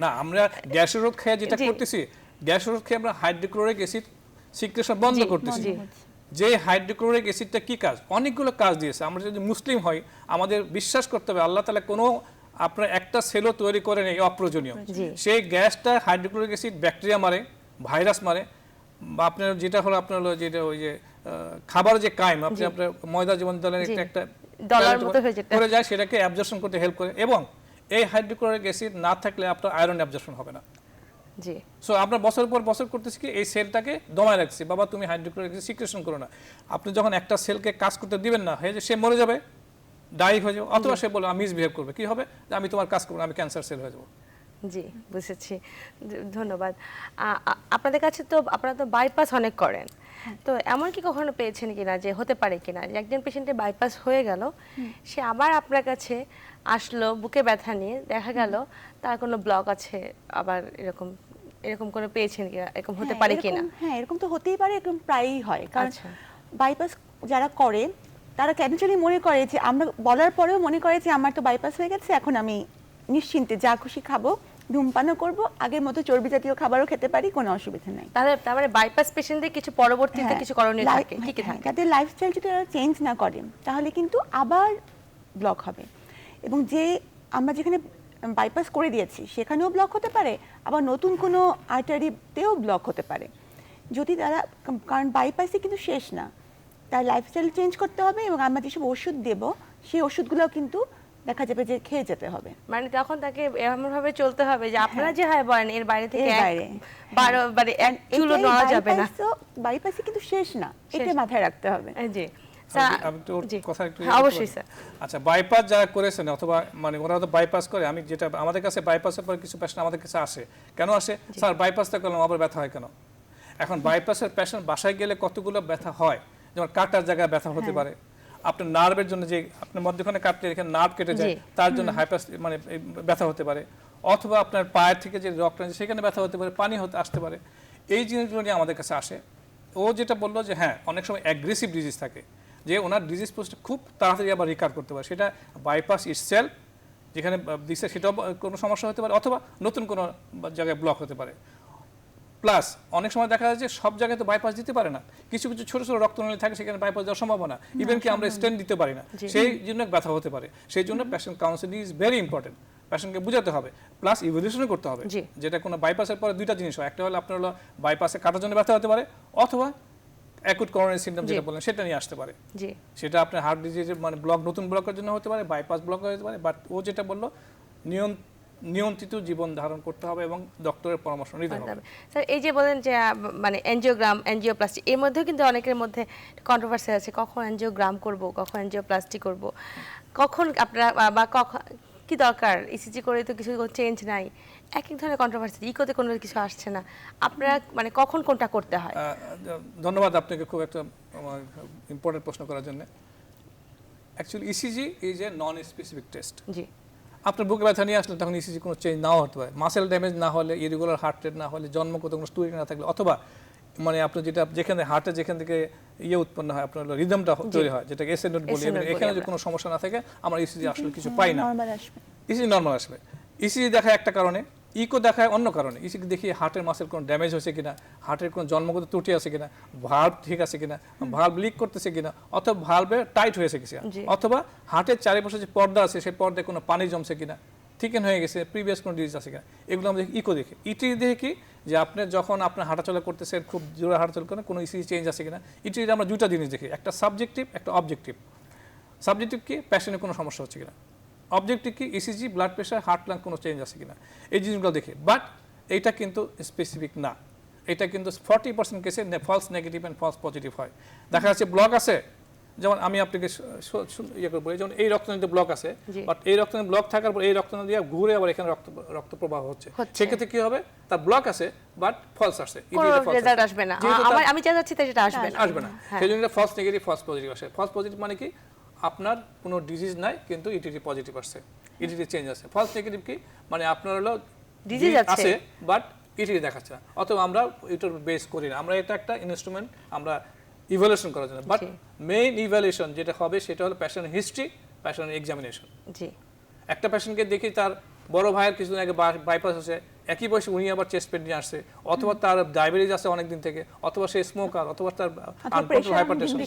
না। আমরা গ্যাসের ওষুধ খেয়ে যেটা করতেছি, গ্যাসের ওষুধ খেয়ে আমরা হাইড্রোক্লোরিক অ্যাসিড সিক্রেশন বন্ধ করতেছি। যে হাইড্রোক্লোরিক অ্যাসিডটা কি কাজ, অনেকগুলো কাজ দিয়েছে। আমরা যদি মুসলিম হই, আমাদের বিশ্বাস করতে হবে আল্লাহ তাআলা কোনো আপনার একটা সেলও তৈরি করে নেই অপ্রয়োজনীয়। সেই গ্যাসটা হাইড্রোক্লোরিক অ্যাসিড ব্যাকটেরিয়া মারে, ভাইরাস মারে, বা আপনার যেটা হলো আপনার হলো যেটা ওই যে খাবার যে কাইম, আপনি আপনার ময়দা যেমন দলের একটা ডলার মতো হয়ে যায়, সেটাকে অ্যাবজর্পশন করতে হেল্প করে। এবং এই হাইড্রোক্লোরিক অ্যাসিড না থাকলে আপনার আয়রন অ্যাবজর্পশন হবে না। জি সো আমরা বছরের পর বছর করতেছি কি এই সেলটাকে দমায় রাখছি, বাবা তুমি হাইড্রোক্লোরিক অ্যাসিড সিক্রেশন করো না। আপনি যখন একটা সেলকে কাজ করতে দিবেন না, হয়ে যে সে মরে যাবে, ডাই হয়ে যাবে, অথবা সে বলে আমি মিসবিহেভ করবে, কি হবে, যে আমি তোমার কাজ করবো না, আমি ক্যান্সার সেল হয়ে যাবো। জি বুঝেছি, ধন্যবাদ। আপনাদের কাছে তো আপনারা তো বাইপাস অনেক করেন, তো এমন কি কখনো পেয়েছেন কিনা যে হতে পারে কিনা যে একজন পেশেন্টের বাইপাস হয়ে গেল, সে আবার আপনার কাছে আসলো বুকে ব্যথা নিয়ে, দেখা গেল তার কোনো ব্লক আছে, আবার এরকম এরকম করে পেয়েছেন কিনা, এরকম হতে পারে কিনা? হ্যাঁ, এরকম তো হতেই পারে, এরকম প্রায়ই হয়। কারণ আচ্ছা। বাইপাস যারা করে তারা ক্যাজুয়ালি মনে করে যে, আমরা বলার পরেও মনে করে যে আমার তো বাইপাস হয়ে গেছে, এখন আমি নিশ্চিন্তে যা খুশি খাবো, ধূমপানও করব, আগের মতো চর্বি জাতীয় খাবারও খেতে পারি, কোনো অসুবিধা নাই। তাহলে বাইপাস পেশেন্টদের কিছু পরবর্তীতে হ্যাঁ, কিছু করণীয় থাকে, কি কি হ্যাঁ, থাকে? যাদের লাইফস্টাইল যদি ওরা চেঞ্জ না করে তাহলে কিন্তু আবার ব্লক হবে, এবং যে আমরা যেখানে বাইপাস করে দিয়েছি সেখানেও ব্লক হতে পারে, আবার নতুন কোনো আর্টারিতেও ব্লক হতে পারে। যদি তারা, কারণ বাইপাসই কিন্তু শেষ না, তার লাইফস্টাইল চেঞ্জ করতে হবে, এবং আমরা যেসব ওষুধ দেব সেই ওষুধগুলোও কিন্তু দেখা যাবে যে খেয়ে যেতে হবে। মানে তখন তাকে এমন ভাবে চলতে হবে যে আপনারা যে হয় বলেন এর বাইরে থেকে এর বাইরে, 12 এক চুলো নেওয়া যাবে না। বাইপাসই কিন্তু শেষ না, এটা মাথায় রাখতে হবে। জি আমি তো ওর জি, কথা একটু হ্যাঁ, অবশ্যই স্যার। আচ্ছা, বাইপাস যারা করেছেন অথবা মানে ওরা তো বাইপাস করে, আমি যেটা আমাদের কাছে বাইপাসের পর কিছু পেশেন্ট আমাদের কাছে আসে, কেন আসে স্যার বাইপাসটা করলাম আবার ব্যথা হয় কেন? এখন বাইপাসের পেশেন্ট বাসায় গেলে কতগুলো ব্যথা হয়, যেমন কাটার জায়গায় ব্যথা হতে পারে, আপনার নার্ভের জন্য যে আপনার মধ্যখানে কাটলে এখানে নার্ভ কেটে যায়, তার জন্য হাইপাস মানে ব্যথা হতে পারে, অথবা আপনার পায়ের থেকে যে রক্ত সেখানে ব্যথা হতে পারে, পানি হতে আসতে পারে। এই জিনিসগুলো নিয়ে আমাদের কাছে আসে। ও যেটা বললো যে হ্যাঁ অনেক সময় অ্যাগ্রেসিভ ডিজিজ থাকে, যে ওনার ডিজিজ পোস্ট খুব তাড়াতাড়ি আবার রিকার করতে পারে, সেটা বাইপাস ইটসেলফ যেখানে দিচ্ছে সেটাও কোনো সমস্যা হতে পারে, অথবা নতুন কোনো জায়গায় ব্লক হতে পারে। প্লাস অনেক সময় দেখা যায় যে সব জায়গায় তো বাইপাস দিতে পারে না, কিছু কিছু ছোট ছোট রক্তনালী থাকে সেখানে বাইপাস দেওয়ার সম্ভাবনা, ইভেন কি আমরা স্টেন্ট দিতে পারি না, সেই জন্য ব্যথা হতে পারে। সেই জন্য patient counselling is very important, পেশেন্টকে বুঝাতে হবে, প্লাস ইভ্যালুয়েশনও করতে হবে। যেটা কোনো বাইপাসের পরে দুইটা জিনিস হয়, একটা হলো আপনার হলো বাইপাসে কাটার জন্য ব্যথা হতে পারে, অথবা অ্যাকুট করোনারি সিনড্রোম যেটা বলেন সেটা নিয়ে আসতে পারে। সেটা আপনার হার্ট ডিজিজের মানে ব্লক, নতুন ব্লকের জন্য হতে পারে, বাইপাস ব্লক হতে পারে। বাট ও যেটা বললো নিয়ন্ত্রিত জীবন ধারণ করতে হবে এবং ডক্টরের পরামর্শ নিতে হবে। স্যার এই যে বলেন যে মানে এনজিওগ্রাম, এনজিওপ্লাস্টি, এর মধ্যেও কিন্তু অনেকের মধ্যে কন্ট্রোভার্সি আছে, কখন এনজিওগ্রাম করব, কখন এনজিওপ্লাস্টি করব, কখন আপনারা বা কখন কি দরকার, ইসিজি করে তো কিছু চেঞ্জ নাই, এক এক ধরনের কন্ট্রোভার্সি, ইকোতে কোনো কিছু আসছে না, আপনারা মানে কখন কোনটা করতে হয়? ধন্যবাদ আপনাকে খুব একটা ইম্পর্টেন্ট প্রশ্ন করার জন্য। Actually ECG is a non specific test. জি, আপনার বুকে ব্যথা নিয়ে আসলে তখন ইসিজি কোনো চেঞ্জ নাও হতে পারে, মাসেল ড্যামেজ না হলে, ইরেগুলার হার্ট রেট না হলে, জন্মগত কোনো স্টুরি না থাকলে, অথবা মানে আপনার যেটা যেখানে হার্টে যেখান থেকে উৎপন্ন হয় আপনার রিদমটা তৈরি হয়, যেটাকে এসএ নোট বলি, এখানে যদি কোনো সমস্যা না থাকে আমরা ইসিজি আসলে কিছু পাই না। ইসিজি নর্মাল আসবে। ইসিজি দেখায় একটা কারণে, ইকো দেখায় অন্য কারণে। ইসিজি দেখি হার্টের মাসের কোনো ড্যামেজ হয়েছে কিনা, হার্টের কোনো জন্মগত ত্রুটি আছে কিনা, ভালভ ঠিক আছে কিনা, ভালভ লিক করতেছে কিনা, অথবা ভালভে টাইট হয়েছে কিনা, অথবা হার্টের চারিপাশে যে পর্দা আছে সেই পর্দায় কোনো পানি জমছে কিনা, থিকেন হয়ে গেছে, প্রিভিয়াস কোনো ডিজিজ আছে কিনা, এগুলো আমরা ইকো দেখি। ইটি দেখে কি যে আপনি যখন আপনার হাঁটাচলা করতেছেন, খুব জোরে হাঁটাচলা করেন, কোনো ইসিজি চেঞ্জ আছে কিনা। ইটিতে আমরা দুটা জিনিস দেখি, একটা সাবজেক্টিভ, একটা অবজেক্টিভ। সাবজেক্টিভ কি পেশেন্টের কোনো সমস্যা হচ্ছে কিনা, অবজেক্টিভ কি ECG, blood pressure, heart lung কোনো চেঞ্জ আছে কিনা, এই জিনিসগুলো দেখি। বাট এইটা কিন্তু স্পেসিফিক না, এটা কিন্তু 40% কেসে false negative and false positive হয়। দেখা যাচ্ছে ব্লক আছে, যেমন আমি আপনাকে ইয়ে করবো, যেমন এই রক্তনালীতে ব্লক আছে, বাট এই রক্তনালী ব্লক থাকার পর এই রক্তনালী দিয়ে ঘুরে আবার এখানে রক্ত প্রবাহ হচ্ছে, সেক্ষেত্রে কি হবে, তার ব্লক আছে বাট ফলস আসছে, রেজাল্ট আসবে না, আমি যা যাচ্ছি সেটা আসবে না। সেই জন্য ফলস নেগেটিভ, ফলস পজিটিভ আসে। ফলস পজিটিভ মানে কি আপনার কোনো ডিজিজ নাই কিন্তু ইটিটি পজিটিভ আসছে, ইটিটি চেঞ্জ আছে। ফলস নেগেটিভ কি মানে আপনার হলো ডিজিজ আছে বাট ইটিটি দেখাচ্ছে না, অথবা আমরা এটার বেস করি না, আমরা এটা একটা ইনস্ট্রুমেন্ট আমরা ইভ্যালুয়েশন করার জন্য। বাট মেইন ইভ্যালুয়েশন যেটা হবে সেটা হলো পেশেন্ট হিস্ট্রি, পেশেন্ট এক্সামিনেশন। একটা পেশেন্টকে দেখি তার বড় ভাইয়ের কিছুদিন আগে বাইপাস আছে, একই বয়সে উনি আবার চেস্ট পেন নিয়ে আসছে, অথবা তার ডায়াবেটিস আছে অনেকদিন থেকে, অথবা সে স্মোকার, অথবা তার আনকন্ট্রোল হাইপারটেনশন,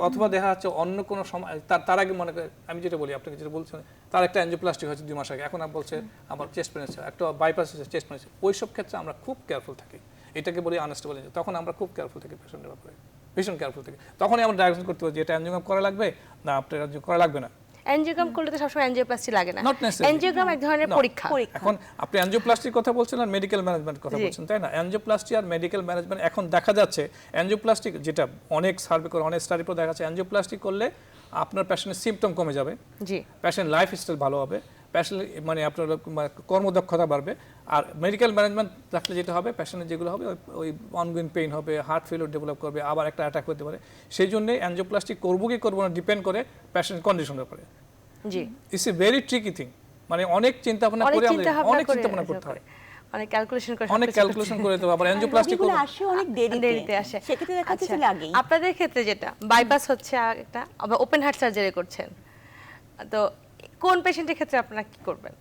অথবা দেখা যাচ্ছে অন্য কোনো সময় তার আগে মনে করে, আমি যেটা বলি আপনাকে যেটা বলছেন, তার একটা অ্যাঞ্জিওপ্লাস্টিক হয়েছে 2 মাস আগে, এখন বলছে আমার চেস্ট পেন আছে, একটা বাইপাস আছে, চেস্ট পেন আছে। ওইসব ক্ষেত্রে আমরা খুব কেয়ারফুল থাকি, এটাকে বলি আনস্টেবল এনজিও। তখন আমরা খুব কেয়ারফুল থাকি পেশেন্টের ব্যাপারে, ভীষণ কেয়ারফুল থাকি। তখনই আমরা ডায়াগনোস করতে পারি যে এটা অ্যাঞ্জিওগ্রাম করা লাগবে না আপনার অ্যাঞ্জিওগ্রাম করা লাগবে না। অ্যাঞ্জিওগ্রাম করলে তো সবসময় অ্যাঞ্জিওপ্লাস্টি লাগে না। Not necessarily. অ্যাঞ্জিওগ্রাম এক ধরনের No. পরীক্ষা। এখন আপনি অ্যাঞ্জিওপ্লাস্টির কথা বলছেন আর মেডিকেল ম্যানেজমেন্ট কথা জি। বলছেন, তাই না? অ্যাঞ্জিওপ্লাস্টি আর মেডিকেল ম্যানেজমেন্ট এখন দেখা যাচ্ছে অ্যাঞ্জিওপ্লাস্টি, যেটা অনেক সার্ভে করে অনেক স্টাডি করে দেখা যাচ্ছে অ্যাঞ্জিওপ্লাস্টি করলে আপনার পেশেন্টের সিম্পটম কমে যাবে, জি পেশেন্ট লাইফ স্টাইল ভালো হবে, পেশেন্ট মানে আপনার কর্মদক্ষতা বাড়বে। আর মেডিকেল ম্যানেজমেন্ট রাখলে যেটা হবে, পেশেন্টের যেগুলো হবে ওই অনগোয়িং পেইন হবে, হার্ট ফেলিওর ডেভেলপ করবে, আবার একটা অ্যাটাক হতে পারে। সেই জন্য অ্যাঞ্জিওপ্লাস্টি করবো কি করবো না ডিপেন্ড করে পেশেন্ট কন্ডিশনের উপরে। জি it's a very tricky thing, মানে অনেক চিন্তা ভাবনা অনেক করে চিন্তা আমাদের ভাবনা অনেক করে চিন্তা ভাবনা করতে হয়, অনেক ক্যালকুলেশন করে অনেক সবকিছু ক্যালকুলেশন করে দেবো। আবার আর অ্যাঞ্জিওপ্লাস্টি রোগীগুলো করবো আসে অনেক দেরিতে আসে। সেক্ষেত্রে দেখা যাচ্ছে আচ্ছা, যে লাগেই। আপনাদের ক্ষেত্রে যেটা বাইপাস হচ্ছে আর একটা আবার ওপেন হার্ট সার্জারি করছেন, তো কোন পেশেন্টের ক্ষেত্রে আপনারা কি করবেন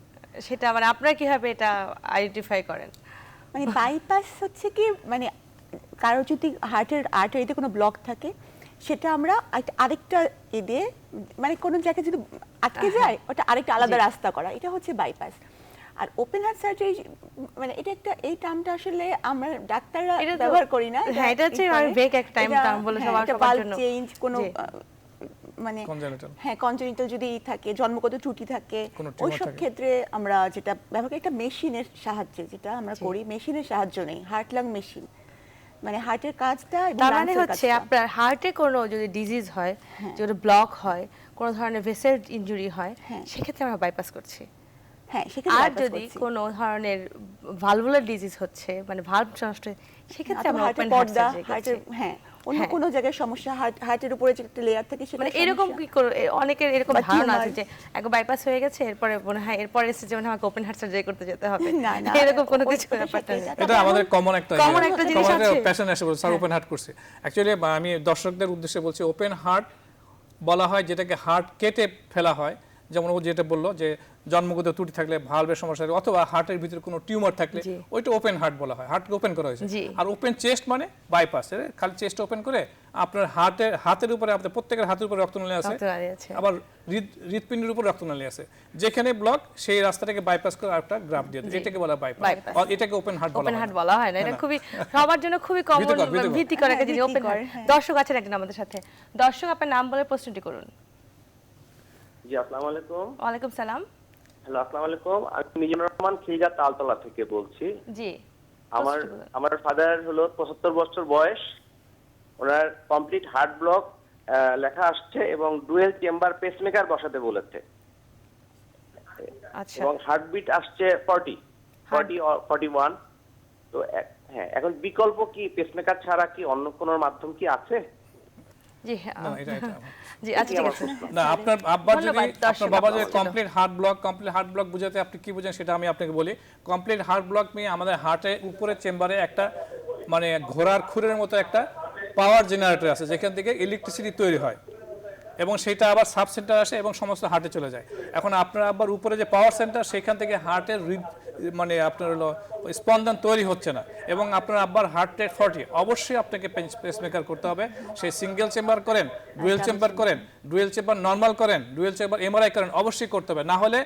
সেটা মানে আপনারা কিভাবে এটা আইডেন্টিফাই করেন? মানে বাইপাস হচ্ছে কি, মানে কারো যদি হার্টের আর্টারিতে কোনো ব্লক থাকে, সেটা আমরা আরেকটা দিয়ে, মানে কোনো জায়গায় যদি আটকে যায় ওটা আরেকটা আলাদা রাস্তা করা, এটা হচ্ছে বাইপাস। আর ওপেন হার্ট সার্জারি মানে এটা একটা, এই টার্মটা আসলে আমরা ডাক্তাররা এটা তো- ব্যবহার করি না। হ্যাঁ, এটা হচ্ছে আমি vague একটা term বলে সবার জন্য। চেঞ্জ কোনো জি। মানে Congenital। হ্যাঁ কনজেনিটাল যদি থাকে, জন্মগত ত্রুটি থাকে, কোনো tumor ওইসব থাকে। ক্ষেত্রে আমরা যেটা ব্যবহার করি একটা মেশিনের সাহায্যে, যেটা আমরা জি। করি মেশিনের সাহায্য নেই, হার্ট লাং মেশিন, মানে হার্টের কাজটা এবং তার মানে lungs এর হচ্ছে কাজটা। আপনার হার্টে কোনো যদি ডিজিজ হয়, যদি ব্লক হয়, কোনো ধরনের ভেসেল ইনজুরি হয়, হ্যাঁ। সেক্ষেত্রে আমরা বাইপাস করছি। হ্যাঁ সেক্ষেত্রে আর bypass যদি করছি। কোনো ধরনের ভালভুলার ডিজিজ হচ্ছে, মানে ভালভ নষ্ট হয়, সেক্ষেত্রে অথবা আমরা হার্টের ওপেন হার্ট পর্দা, সার্জারি হার্টের করছি। হ্যাঁ অন্য হ্যাঁ। কোনো জায়গায় সমস্যা, হার্টের উপরে যে একটা লেয়ার থাকে সেটা মানে এরকম কি করে অনেকের এরকম বা ধারণা tumor। আছে যে একবার বাইপাস হয়ে গেছে, এরপরে মনে হয় এরপরে এসে যেমন আমাকে ওপেন হার্ট সার্জারি করতে যেতে হবে, না, না, এরকম কোনো ওই- কিছু ওটা ব্যাপারটা নেই। সেটাই। এটা আমাদের কমন একটা Common একটা জিনিস আছে। পেশেন্ট এসে বলছে স্যার ওপেন হার্ট করছে। অ্যাকচুয়ালি আমি দর্শকদের উদ্দেশ্যে বলছি ওপেন হার্ট বলা হয় যেটাকে হার্ট কেটে ফেলা হয়, যেমন ও যেটা বললো যে জন্মগত ত্রুটি থাকলে, ভালভের সমস্যা থাকলে, অথবা হার্টের ভিতরে কোনো টিউমার থাকলে জি। ওইটা ওপেন হার্ট বলা হয়, হার্টকে ওপেন করা হয়েছে। জি। আর ওপেন চেস্ট মানে বাইপাস, খালি চেস্ট ওপেন করে আপনার হাতের উপরে, আপনার প্রত্যেকের হাতের উপরে রক্তনালী আছে, রক্তনালী আছে। আবার হৃৎপিণ্ডের উপর রক্তনালী আছে, যেখানে ব্লক সেই রাস্তাটাকে বাইপাস করে একটা গ্রাফ দিয়ে দেয়। জি। এটাকে বলা বাইপাস, Bypass। এটাকে ওপেন হার্ট বলা ওপেন হয় হার্ট না। বলা হয় না, এটা না। খুবই সবার জন্য খুবই কমন ভীতিকর। ভীতিকর একটা হ্যাঁ, জিনিস ওপেন ভীতিকর, হার্ট। হ্যাঁ। দর্শক আছেন একজন আমাদের সাথে, দর্শক আপনার নাম বলে প্রশ্নটি করুন। জি আসসালামু আলাইকুম। ওয়ালাইকুম সালাম। হ্যালো আসসালামু আলাইকুম, আমি মিজানুর রহমান খিলগা তালতলা থেকে বলছি। জি আমার প্রশ্নটি বলুন। আমার ফাদার হলো 75 বছর বয়স, ওনার কমপ্লিট হার্ট ব্লক লেখা আসছে এবং ডুয়েল চেম্বার পেসমেকার বসাতে বলেছে, আচ্ছা এবং হার্টবিট আসছে 40 41। তো হ্যাঁ, এখন বিকল্প কি পেসমেকার ছাড়া কি অন্য কোনো মাধ্যম কি আছে? জি না, এটা জি আচ্ছা ঠিক আছে। না, আপনার আব্বা যদি, ধন্যবাদ, দর্শক আপনার বাবা যদি আব্বা কমপ্লিট হার্ট ব্লক বুঝাতে আপনি কি বুঝেন সেটা আমি আপনাকে বলি। কমপ্লিট হার্ট ব্লক নিয়ে আমাদের হার্টের উপরে চেম্বারে একটা মানে ঘোড়ার খুরের মতো একটা পাওয়ার জেনারেটর আছে, যেখান থেকে ইলেকট্রিসিটি তৈরি হয় এবং সেটা আবার সাব সেন্টার আসে এবং সমস্ত হার্টে চলে যায়। এখন আপনার আবার উপরে যে পাওয়ার সেন্টার, সেখান থেকে হার্টের মানে আপনার হলো স্পন্দন তৈরি হচ্ছে না, এবং আপনার আব্বার হার্ট রেট 40, অবশ্যই আপনাকে পেসমেকার করতে হবে। সেই সিঙ্গেল চেম্বার করেন, ডুয়েল চেম্বার করেন, ডুয়েল চেম্বার নর্মাল করেন, ডুয়েল চেম্বার এমআরআই করেন, অবশ্যই করতে হবে। না হলে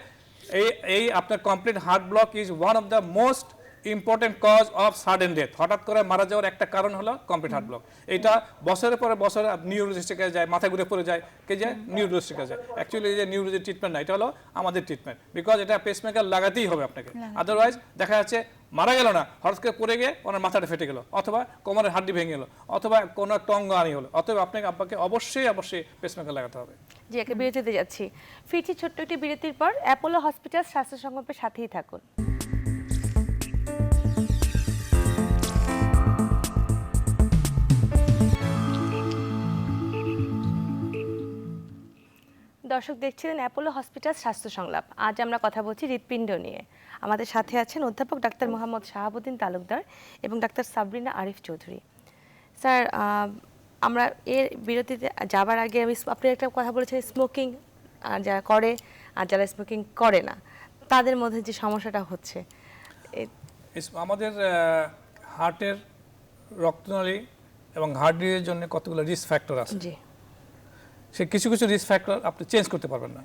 এই আপনার complete heart block is one of the most important cause of sudden death. হঠাৎ করে মারা যাওয়ার একটা কারণ হলো কমপ্লিট হার্ট ব্লক। এটা বছরের পরে বছর নিউরোলজিস্টের কাছে যায়, মাথা ঘুরে পড়ে যায়, কে যায় নিউরোলজিস্টের কাছে যায়। অ্যাকচুয়ালি এই যে নিউরোলজি ট্রিটমেন্ট না, এটা হলো আমাদের ট্রিটমেন্ট, বিকজ এটা পেসমেকার লাগাতেই হবে আপনাকে। আদারওয়াইজ দেখা যাচ্ছে মারা গেল না, হঠাৎ করে পড়ে গিয়ে ওনার মাথাটা ফেটে গেল, অথবা কোমরের হাড্ডি ভেঙে গেল, অথবা কোনো একটা অঙ্গ আনি হলো, অথবা আপনাকে আব্বাকে অবশ্যই পেসমেকার লাগাতে হবে। জি একটা বিরতিতে যাচ্ছি, ফিরছি ছোট্ট একটি বিরতির পর। অ্যাপোলো হসপিটাল স্বাস্থ্য সংকল্পের সাথেই থাকুন। দর্শক দেখছিলেন অ্যাপোলো হসপিটাল স্বাস্থ্য সংলাপ। আজ আমরা কথা বলছি হৃৎপিণ্ড নিয়ে। আমাদের সাথে আছেন অধ্যাপক ডাক্তার মোহাম্মদ শাহাবুদ্দিন তালুকদার এবং ডাক্তার সাবরিনা আরিফ চৌধুরী। স্যার আমরা এর বিরতিতে যাবার আগে আপনি একটা কথা বলেছেন, স্মোকিং যারা করে আর যারা স্মোকিং করে না তাদের মধ্যে যে সমস্যাটা হচ্ছে। আমাদের হার্টের রক্তনালী এবং হার্ট ডিজিজের জন্য কতগুলো রিস্ক ফ্যাক্টর আছে। জি সে কিছু রিস্ক ফ্যাক্টর আপনি চেঞ্জ করতে পারবেন না,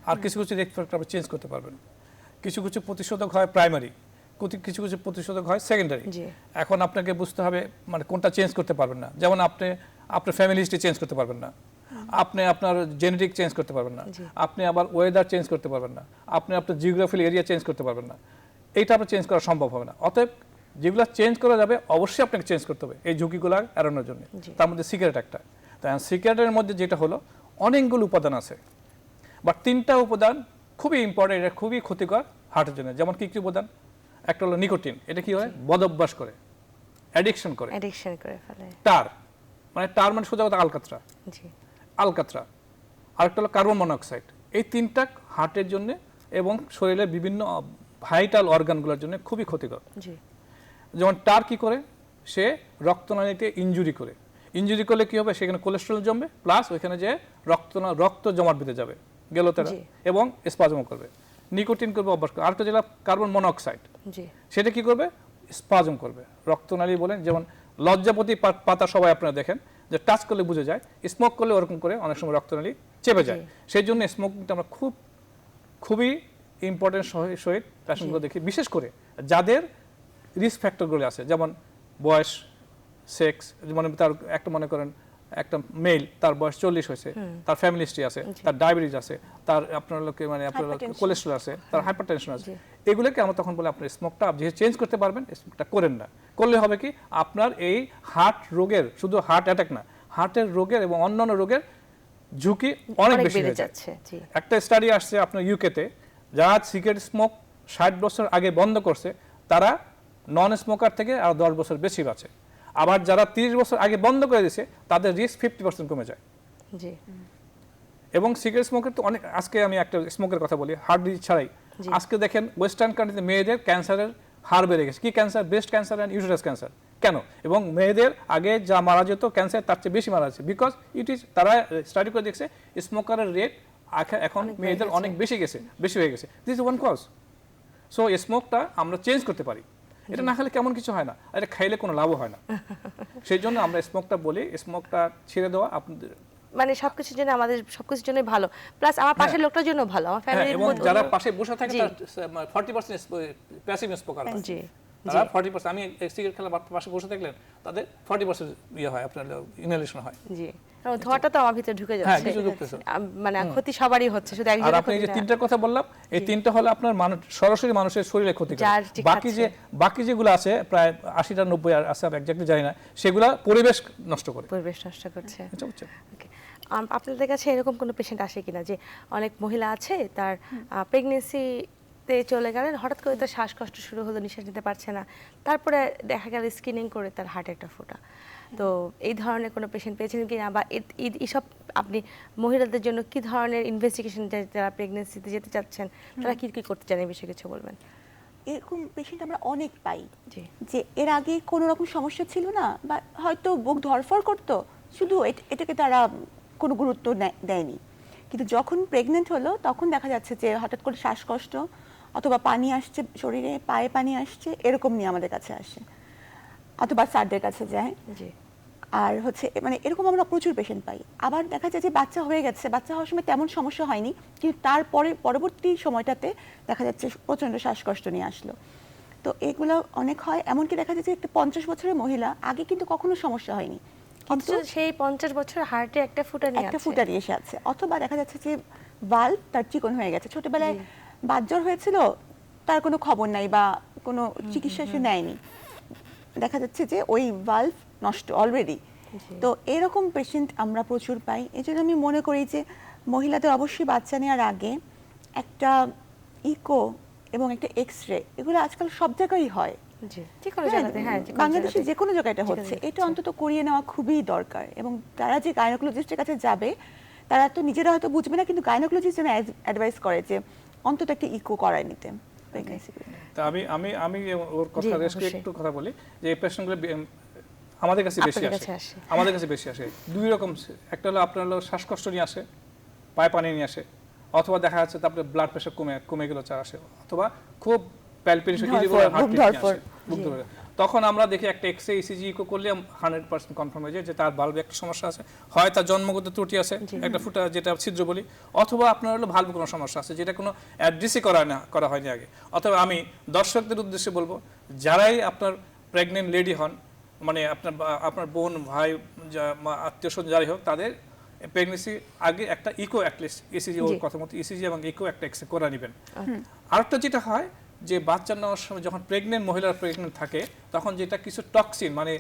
আর কিছু রিস্ক ফ্যাক্টর আপনি চেঞ্জ করতে পারবেন। কিছু প্রতিষেধক হয় প্রাইমারি, কিছু প্রতিষেধক হয় সেকেন্ডারি। জি। এখন আপনাকে বুঝতে হবে মানে কোনটা চেঞ্জ করতে পারবেন না। যেমন আপনি আপনার ফ্যামিলি হিস্ট্রি চেঞ্জ করতে পারবেন না, আপনি আপনার জেনেটিক চেঞ্জ করতে পারবেন না, আপনি আবার ওয়েদার চেঞ্জ করতে পারবেন না, আপনি আপনার জিওগ্রাফিক্যাল এরিয়া চেঞ্জ করতে পারবেন না, এইটা আপনার চেঞ্জ করা সম্ভব হবে না। অতএব যেগুলো চেঞ্জ করা যাবে অবশ্যই আপনাকে চেঞ্জ করতে হবে এই ঝুঁকিগুলো এড়ানোর জন্য। তার মধ্যে সিগারেট একটা। তাই সিগারেটের মধ্যে যেটা হলো অনেকগুলো উপাদান আছে, বাট 3টা উপাদান খুবই ইম্পর্টেন্ট, এটা খুবই ক্ষতিকর হার্টের জন্য। যেমন কি কি উপাদান? একটা হলো নিকোটিন, এটা কি হয় বদভ্যাস করে, অ্যাডিকশন করে ফেলে। টার মানে সোজা কথা আলকাতরা, জি আলকাতরা। আরেকটা হলো কার্বন মনোক্সাইড। এই 3টা হার্টের জন্য এবং শরীরের বিভিন্ন ভাইটাল অর্গানগুলোর জন্য খুবই ক্ষতিকর। জি যেমন টার কি করে, সে রক্তনালীতে ইনজুরি করে, ইনজুরি করলে কি হবে, সেখানে কোলেস্ট্রল জমবে, প্লাস ওইখানে যে রক্ত জমাট বেঁধে যাবে গেল তারা, এবং স্পাজম করবে। নিকোটিন করবে অভ্যাস করবে। আরেকটা যেটা কার্বন মনোক্সাইড, সেটা কি করবে, স্পাজম করবে রক্তনালী। বলেন যেমন লজ্জাপতি পাতা সবাই আপনারা দেখেন যে টাচ করলে বুঝে যায়, স্মোক করলে ওরকম করে অনেক সময় রক্তনালী চেপে যায়। সেই জন্য স্মোকিংটা আমরা খুবই ইম্পর্টেন্ট সহিত পেশেন্টগুলো দেখি, বিশেষ করে যাদের রিস্ক ফ্যাক্টরগুলো আছে, যেমন বয়স, সেক্স, মানে তার একটা মনে করেন একটা মেল, তার বয়স 40 হয়েছে, তার ফ্যামিলি হিস্ট্রি আছে, তার ডায়াবেটিস আছে, তার আপনার লোকে মানে আপনার কোলেস্ট্রল আছে, তার হাইপারটেনশন আছে, এগুলোকে আমরা তখন বলে আপনার স্মোকটা যেহেতু চেঞ্জ করতে পারবেন, স্মোকটা করেন না। করলে হবে কি, আপনার এই হার্ট রোগের, শুধু হার্ট অ্যাটাক না, হার্টের রোগের এবং অন্যান্য রোগের ঝুঁকি অনেক বেশি হয়ে যাচ্ছে। একটা স্টাডি আসছে আপনার ইউকেতে, যারা সিগারেট স্মোক 60 বছর আগে বন্ধ করছে, তারা নন স্মোকার থেকে আর 10 বছর বেশি বাঁচে। আবার যারা 30 বছর আগে বন্ধ করে দিয়েছে, তাদের রিস্ক 50% কমে যায়। জি এবং সিগারেট স্মোকের তো অনেক, আজকে আমি একটা স্মোকের কথা বলি, হার্ট ডিজিজ ছাড়াই। আজকে দেখেন ওয়েস্টার্ন কান্ট্রিতে মেয়েদের ক্যান্সারের হার বেড়ে গেছে। কি cancer? Breast cancer and uterus cancer. কেন? এবং মেয়েদের আগে যা মারা যেত ক্যান্সার, তার চেয়ে বেশি মারা যাচ্ছে, বিকজ ইট ইজ, তারা স্টাডি করে দেখছে স্মোকারের রেট এখন মেয়েদের অনেক বেশি হয়ে গেছে। This is one cause. So স্মোকটা আমরা চেঞ্জ করতে পারি, এটা না খেলে কেমন কিছু হয় না, এটা খাইলে কোনো লাভও হয় না। সেই জন্য আমরা স্মোকটা বলি, স্মোকটা ছেড়ে দেওয়া আপনাদের মানে সবকিছুর জন্য, আমাদের সবকিছুর জন্য ভালো, প্লাস আমার পাশের লোকটার জন্য ভালো, আমার ফ্যামিলির এবং যারা পাশে বসে থাকে তার 40% প্যাসিভ স্মোকার আছে। জি তারা 40%, আমি সিগারেট খেলা পাশে বসে থাকলেন তাদের 40% ইয়ে হয়, আপনার ইনহেলেশন হয়। জি, ধোঁয়াটা তো আমার ভিতরে ঢুকে হ্যাঁ, যাচ্ছে, কিছু ঢুকতেছে। মানে ক্ষতি সবারই হচ্ছে, শুধু আর একজনের আপনি ক্ষতি যে না। 3টার কথা বললাম, এই 3টা হলো আপনার সরাসরি মানুষের শরীরে ক্ষতি করে। যার যে বাকি যেগুলো আছে প্রায় 80টা 90 আছে, আমি এক্স্যাক্টলি জানি না, সেগুলা পরিবেশ নষ্ট করে। পরিবেশ নষ্ট করছে। আচ্ছা, বুঝছেন? ওকে, আপনাদের কাছে এরকম কোনো পেশেন্ট আসে কিনা যে অনেক মহিলা আছে, তার প্রেগনেন্সিতে চলে গেলেন, হঠাৎ করে তার শ্বাসকষ্ট শুরু হলো, নিঃশ্বাস নিতে পারছে না, তারপরে দেখা গেল স্ক্রিনিং করে তার হার্টে একটা ফোঁটা, তো এই ধরনের কোনো পেশেন্ট পেয়েছেন কিনা, বা এইসব আপনি মহিলাদের জন্য কি ধরনের ইনভেস্টিগেশন, যারা প্রেগনেন্সিতে যেতে চাচ্ছেন তারা কি কি করতে চান, এই বিষয়ে কিছু বলবেন? এরকম পেশেন্ট আমরা অনেক পাই, জি, যে এর আগে কোনো রকম সমস্যা ছিল না, বা হয়তো বুক ধরফর করতো, শুধু এটাকে তারা কোনো গুরুত্ব দেয়নি, কিন্তু যখন প্রেগনেন্ট হলো তখন দেখা যাচ্ছে যে হঠাৎ করে শ্বাসকষ্ট অথবা পানি আসছে শরীরে, পায়ে পানি আসছে, এরকম নিয়ে আমাদের কাছে আসে, অথবা স্যারদের কাছে যায়। জি, আর হচ্ছে মানে এরকম আমরা প্রচুর পেশেন্ট পাই। আবার দেখা যায় যে বাচ্চা হয়ে গেছে, বাচ্চা হওয়ার সময় তেমন সমস্যা হয়নি, কিন্তু তারপরে পরবর্তী সময়টাতে দেখা যাচ্ছে প্রচণ্ড শ্বাসকষ্ট নিয়ে আসলো। তো এগুলো অনেক হয়, এমনকি দেখা যাচ্ছে একটা 50 বছরের মহিলা, আগে কিন্তু কখনো সমস্যা হয়নি, কিন্তু সেই 50 বছর হার্টে একটা ফুটা নিয়ে একটা ফুটা নিয়ে এসে আছে। অথবা দেখা যাচ্ছে যে ভাল্ব তার চিকন হয়ে গেছে, ছোটবেলায় বাতজ্বর হয়েছিল, তার কোনো খবর নাই বা কোনো চিকিৎসা সে নেয়নি, দেখা যাচ্ছে যে ওই ভাল্ব নষ্ট অলরেডি। তো এরকম পেশেন্ট আমরা প্রচুর পাই। এই জন্য আমি মনে করি যে মহিলাদের অবশ্যই বাচ্চা নেওয়ার আগে একটা ইকো এবং একটা এক্স-রে, এগুলো আজকাল সব জায়গায় হয়, বাংলাদেশে যে কোনো জায়গায় এটা হচ্ছে, এটা অন্তত করিয়ে নেওয়া খুবই দরকার। এবং তারা যে গাইনোকোলজিস্টের কাছে যাবে, তারা তো নিজেরা হয়তো বুঝবে না, কিন্তু গাইনোকোলজিস্ট যেন অ্যাডভাইস করে যে অন্তত একটা ইকো করায় নিতে। তা আমি ওর কথা একটু কথা বলি, যে এই পেশেন্টগুলো আমাদের কাছে বেশি আসে। দুই রকম, একটা হলো আপনার হলো শ্বাসকষ্ট নিয়ে আসে, পায়ে পানি নিয়ে আসে, অথবা দেখা যাচ্ছে তারপরে ব্লাড প্রেশার কমে গেল চার আসে, অথবা খুব প্যালপিটেশন, তখন আমরা দেখি একটা এক্স-রে ইসিজি ইকো করলে 100% কনফার্ম হয়ে যায় যে তার ভালভে একটা সমস্যা আছে, হয় তার জন্মগত ত্রুটি আছে, একটা ফুটা যেটা ছিদ্র বলি, অথবা আপনার হলো ভালভে কোনো সমস্যা আছে যেটা কোনো অ্যাড্রেসই করা হয়নি আগে। অথবা আমি দর্শকদের উদ্দেশ্যে বলবো, যারাই আপনার প্রেগনেন্ট লেডি হন, মানে আপনার বোন, ভাই, আত্মীয় স্বজন যারাই হোক, তাদের প্রেগনেন্সি আগে একটা ইকো অ্যাটলিস্ট ইসিজি ওর জি। কথা মতো ইসিজি এবং ইকো একটা এক্সরে করে নেবেন। আরেকটা যেটা হয় যে বাচ্চা নেওয়ার সময় যখন মহিলারা প্রেগনেন্ট থাকে তখন যেটা কিছু টক্সিন মানে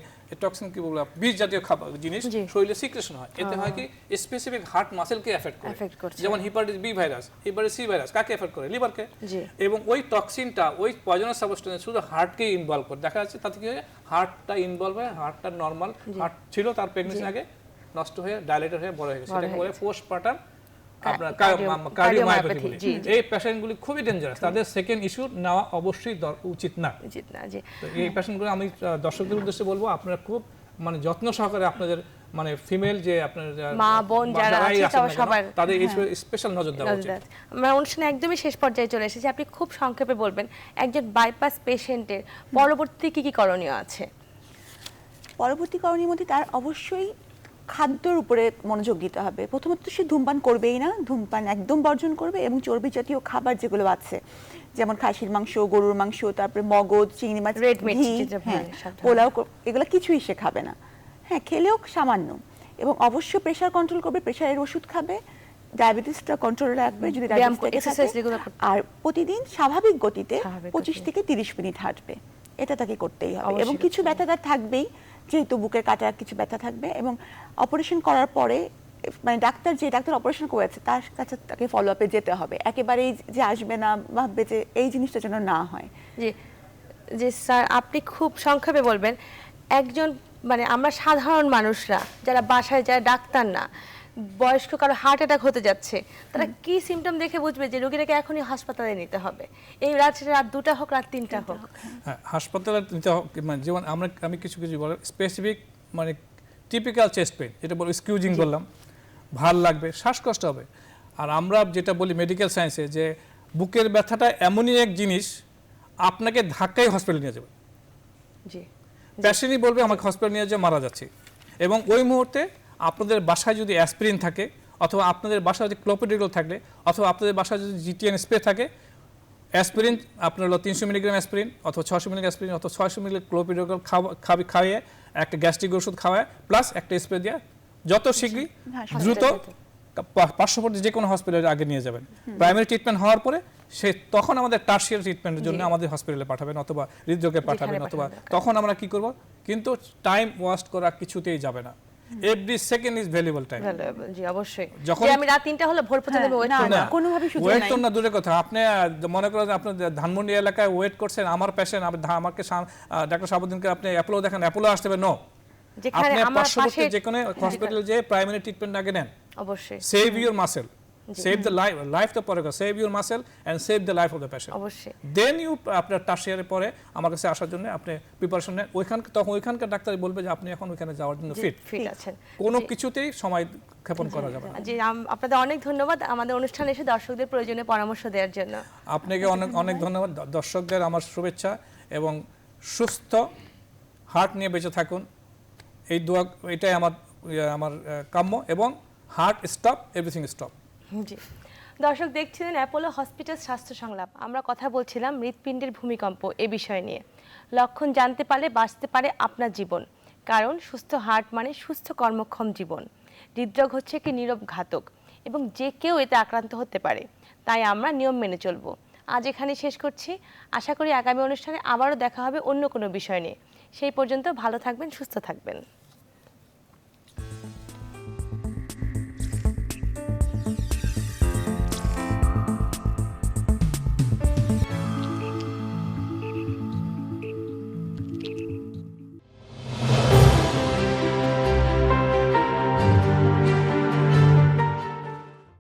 টক্সিন কি বলবো বিষ জাতীয় খাবার জিনিস জি। শরীরে সিক্রেশন হয়, এতে হয় কি স্পেসিফিক হার্ট মাসেলকে এফেক্ট Affect করছে। যেমন hepatitis B virus, hepatitis C virus কাকে এফেক্ট করে? লিভারকে। জি। এবং ওই টক্সিনটা ওই পয়জনাস সাবস্টেন্স শুধু হার্টকে ইনভলভ করে, দেখা যাচ্ছে তাতে কি হয় হার্টটা ইনভলভ হয়, হার্টটা নরমাল হার্ট ছিল তার প্রেগনেন্সি আগে নষ্ট হয়ে ডাইলেটেড হয়ে বড় হয়ে গেছে, সেটাকে বলে পোস্টপার্টাম আপনার কার্ডিওমায়োপ্যাথি বলে। জি, এই পেশেন্টগুলি খুবই ডেঞ্জারাস, তাদের সেকেন্ড ইস্যু নেওয়া অবশ্যই উচিত না। উচিত না। জি। তো এই পেশেন্টগুলো আমি দর্শকদের উদ্দেশ্যে বলবো আপনারা খুব মানে যত্ন সহকারে আপনাদের মানে ফিমেল যে আপনার মা বোন যারা যারাই আছে আছেন না কেন, সবার তাদের স্পেশাল নজর দেওয়া উচিত। আমরা অনুষ্ঠানে একদমই শেষ পর্যায়ে চলে এসেছি, আপনি খুব সংক্ষেপে বলবেন একজন বাইপাস পেশেন্টের পরবর্তী কি কি করণীয় আছে? পরবর্তী করণীর মধ্যে তার অবশ্যই খাদ্যর উপরে মনোযোগ দিতে হবে। প্রথমত সে ধূমপান করবেই না, ধূমপান একদম বর্জন করবে, এবং চর্বি জাতীয় খাবার যেগুলো আছে যেমন খাসির মাংস, গরুর মাংস, তারপরে মগজ, চিংড়ি মাছ, Red meat ঘি, যেটা হ্যাঁ, বলে, সাধারণ। পোলাও, এগুলো কিছুই সে খাবে না। হ্যাঁ, খেলেও সামান্য। এবং অবশ্যই প্রেশার কন্ট্রোল করবে, প্রেশারের ওষুধ খাবে, ডায়াবেটিসটা কন্ট্রোল রাখবে যদি ব্যায়াম, ডায়াবেটিস থেকে exercise থাকে। regular করতে- আর প্রতিদিন স্বাভাবিক গতিতে স্বাভাবিক 25 গতিতে। থেকে 30 মিনিট হাঁটবে, এটা তাকে করতেই হবে। অবশ্যই এবং করতে কিছু ব্যথাদার থাকবেই, যেহেতু বুকের কাটা কিছু ব্যথা থাকবে, এবং অপারেশন করার পরে মানে যে ডাক্তার অপারেশন করেছে তার কাছে তাকে ফলো আপে যেতে হবে। একেবারেই যে আসবে না, ভাববে যে এই জিনিসটা যেন না হয়। জি জি স্যার, আপনি খুব সংক্ষেপে বলবেন একজন মানে আমরা সাধারণ মানুষরা যারা বাসায় যারা ডাক্তার না, বয়স্ক কারো হার্ট অ্যাটাক হতে যাচ্ছে, তারা কি সিমটম দেখে বুঝবে যে রোগীটাকে এখনই হাসপাতালে নিতে হবে? এই রাত 2টা হোক, রাত 3টা হোক। হ্যাঁ, হাসপাতালে নিতে মানে যেমন আমি কিছু বলে স্পেসিফিক মানে টিপিক্যাল চেস্ট পেইন যেটা বলি স্কিউজিং বললাম, ভাল লাগবে, শ্বাসকষ্ট হবে। আর আমরা যেটা বলি মেডিকেল সায়েন্সে যে বুকের ব্যথাটা এমনই এক জিনিস আপনাকে ধাক্কায় হসপিটালে নিয়ে যাবে। জি। পেশেন্টই বলবে আমাকে হসপিটাল নিয়ে যেয়ে মারা যাচ্ছে, এবং ওই মুহূর্তে আপনাদের বাসায় যদি অ্যাসপিরিন থাকে, অথবা আপনাদের বাসায় যদি ক্লোপিডোগ্রাল থাকলে, অথবা আপনাদের বাসায় যদি জিটিএন স্প্রে থাকে, অ্যাসপিরিন আপনার হলো 300 মিলিগ্রাম অ্যাসপিরিন অথবা 600 মিলিগ্রাম অ্যাসপিরিন অথবা 600 মিলিগ্রাম ক্লোপিডোগ্রাল খাইয়ে একটা গ্যাস্ট্রিক ওষুধ খাওয়ায় প্লাস একটা স্প্রে দিয়ে যত শীঘ্রই দ্রুত পার্শ্ববর্তী যে কোনো হসপিটালে আগে নিয়ে যাবেন। প্রাইমারি ট্রিটমেন্ট হওয়ার পরে তখন আমাদের টার্সিয়ারি ট্রিটমেন্টের জন্য আমাদের হসপিটালে পাঠাবেন অথবা হৃদরোগে পাঠাবেন, অথবা তখন আমরা কি করব, কিন্তু টাইম ওয়েস্ট করা কিছুতেই যাবে না। Every second is valuable time. জি অবশ্যই। যখন যে আমি রাত 3টা হলে ভোর পর্যন্ত ওয়েট না, করব না, না। কোনোভাবেই সুযোগ ওয়েট নাই। তো না দূরের কথা, আপনি মনে করেন আপনি ধানমন্ডি এলাকায় ওয়েট করছেন, আমার পেশেন্ট আমাকে ডাক্তার সাবুদ্দিনকে আপনি অ্যাপোলো দেখেন, অ্যাপোলো আসতে হবে, নো, যেখানে আপনি আমার পার্শ্ববর্তী পাশে যে কোনো হসপিটালে যে প্রাইমারি ট্রিটমেন্ট আগে নেন। অবশ্যই save your muscle, save the life তো পরে, save your muscle and save the life of the patient. অবশ্যই। দেন ইউ আপনার টার্সিয়ারের পরে আমার কাছে আসার জন্য আপনি প্রিপারেশন নেন, তখন ওইখানকার ডাক্তার বলবে যে আপনি এখন ওইখানে যাওয়ার জন্য ফিট আছেন। কোনো কিছুতেই সময় ক্ষেপণ করা যাবে না। জি, আপনাদের অনেক ধন্যবাদ আমাদের অনুষ্ঠানে এসে দর্শকদের প্রয়োজনীয় পরামর্শ দেওয়ার জন্য। আপনাকে অনেক অনেক ধন্যবাদ। দর্শকদের আমার শুভেচ্ছা, এবং সুস্থ হার্ট নিয়ে বেঁচে থাকুন, এই দোয়া, এটাই আমার কাম্য, এবং হার্ট স্টপ, এভরিথিং স্টপ। জি, দর্শক দেখছিলেন অ্যাপোলো হসপিটাল স্বাস্থ্য সংলাপ। আমরা কথা বলছিলাম হৃৎপিণ্ডের ভূমিকম্প এ বিষয় নিয়ে। লক্ষণ জানতে পারলে বাঁচতে পারে আপনার জীবন, কারণ সুস্থ হার্ট মানে সুস্থ কর্মক্ষম জীবন। হৃদরোগ হচ্ছে একটি নীরব ঘাতক, এবং যে কেউ এতে আক্রান্ত হতে পারে, তাই আমরা নিয়ম মেনে চলবো। আজ এখানে শেষ করছি, আশা করি আগামী অনুষ্ঠানে আবারও দেখা হবে অন্য কোনো বিষয় নিয়ে। সেই পর্যন্ত ভালো থাকবেন, সুস্থ থাকবেন।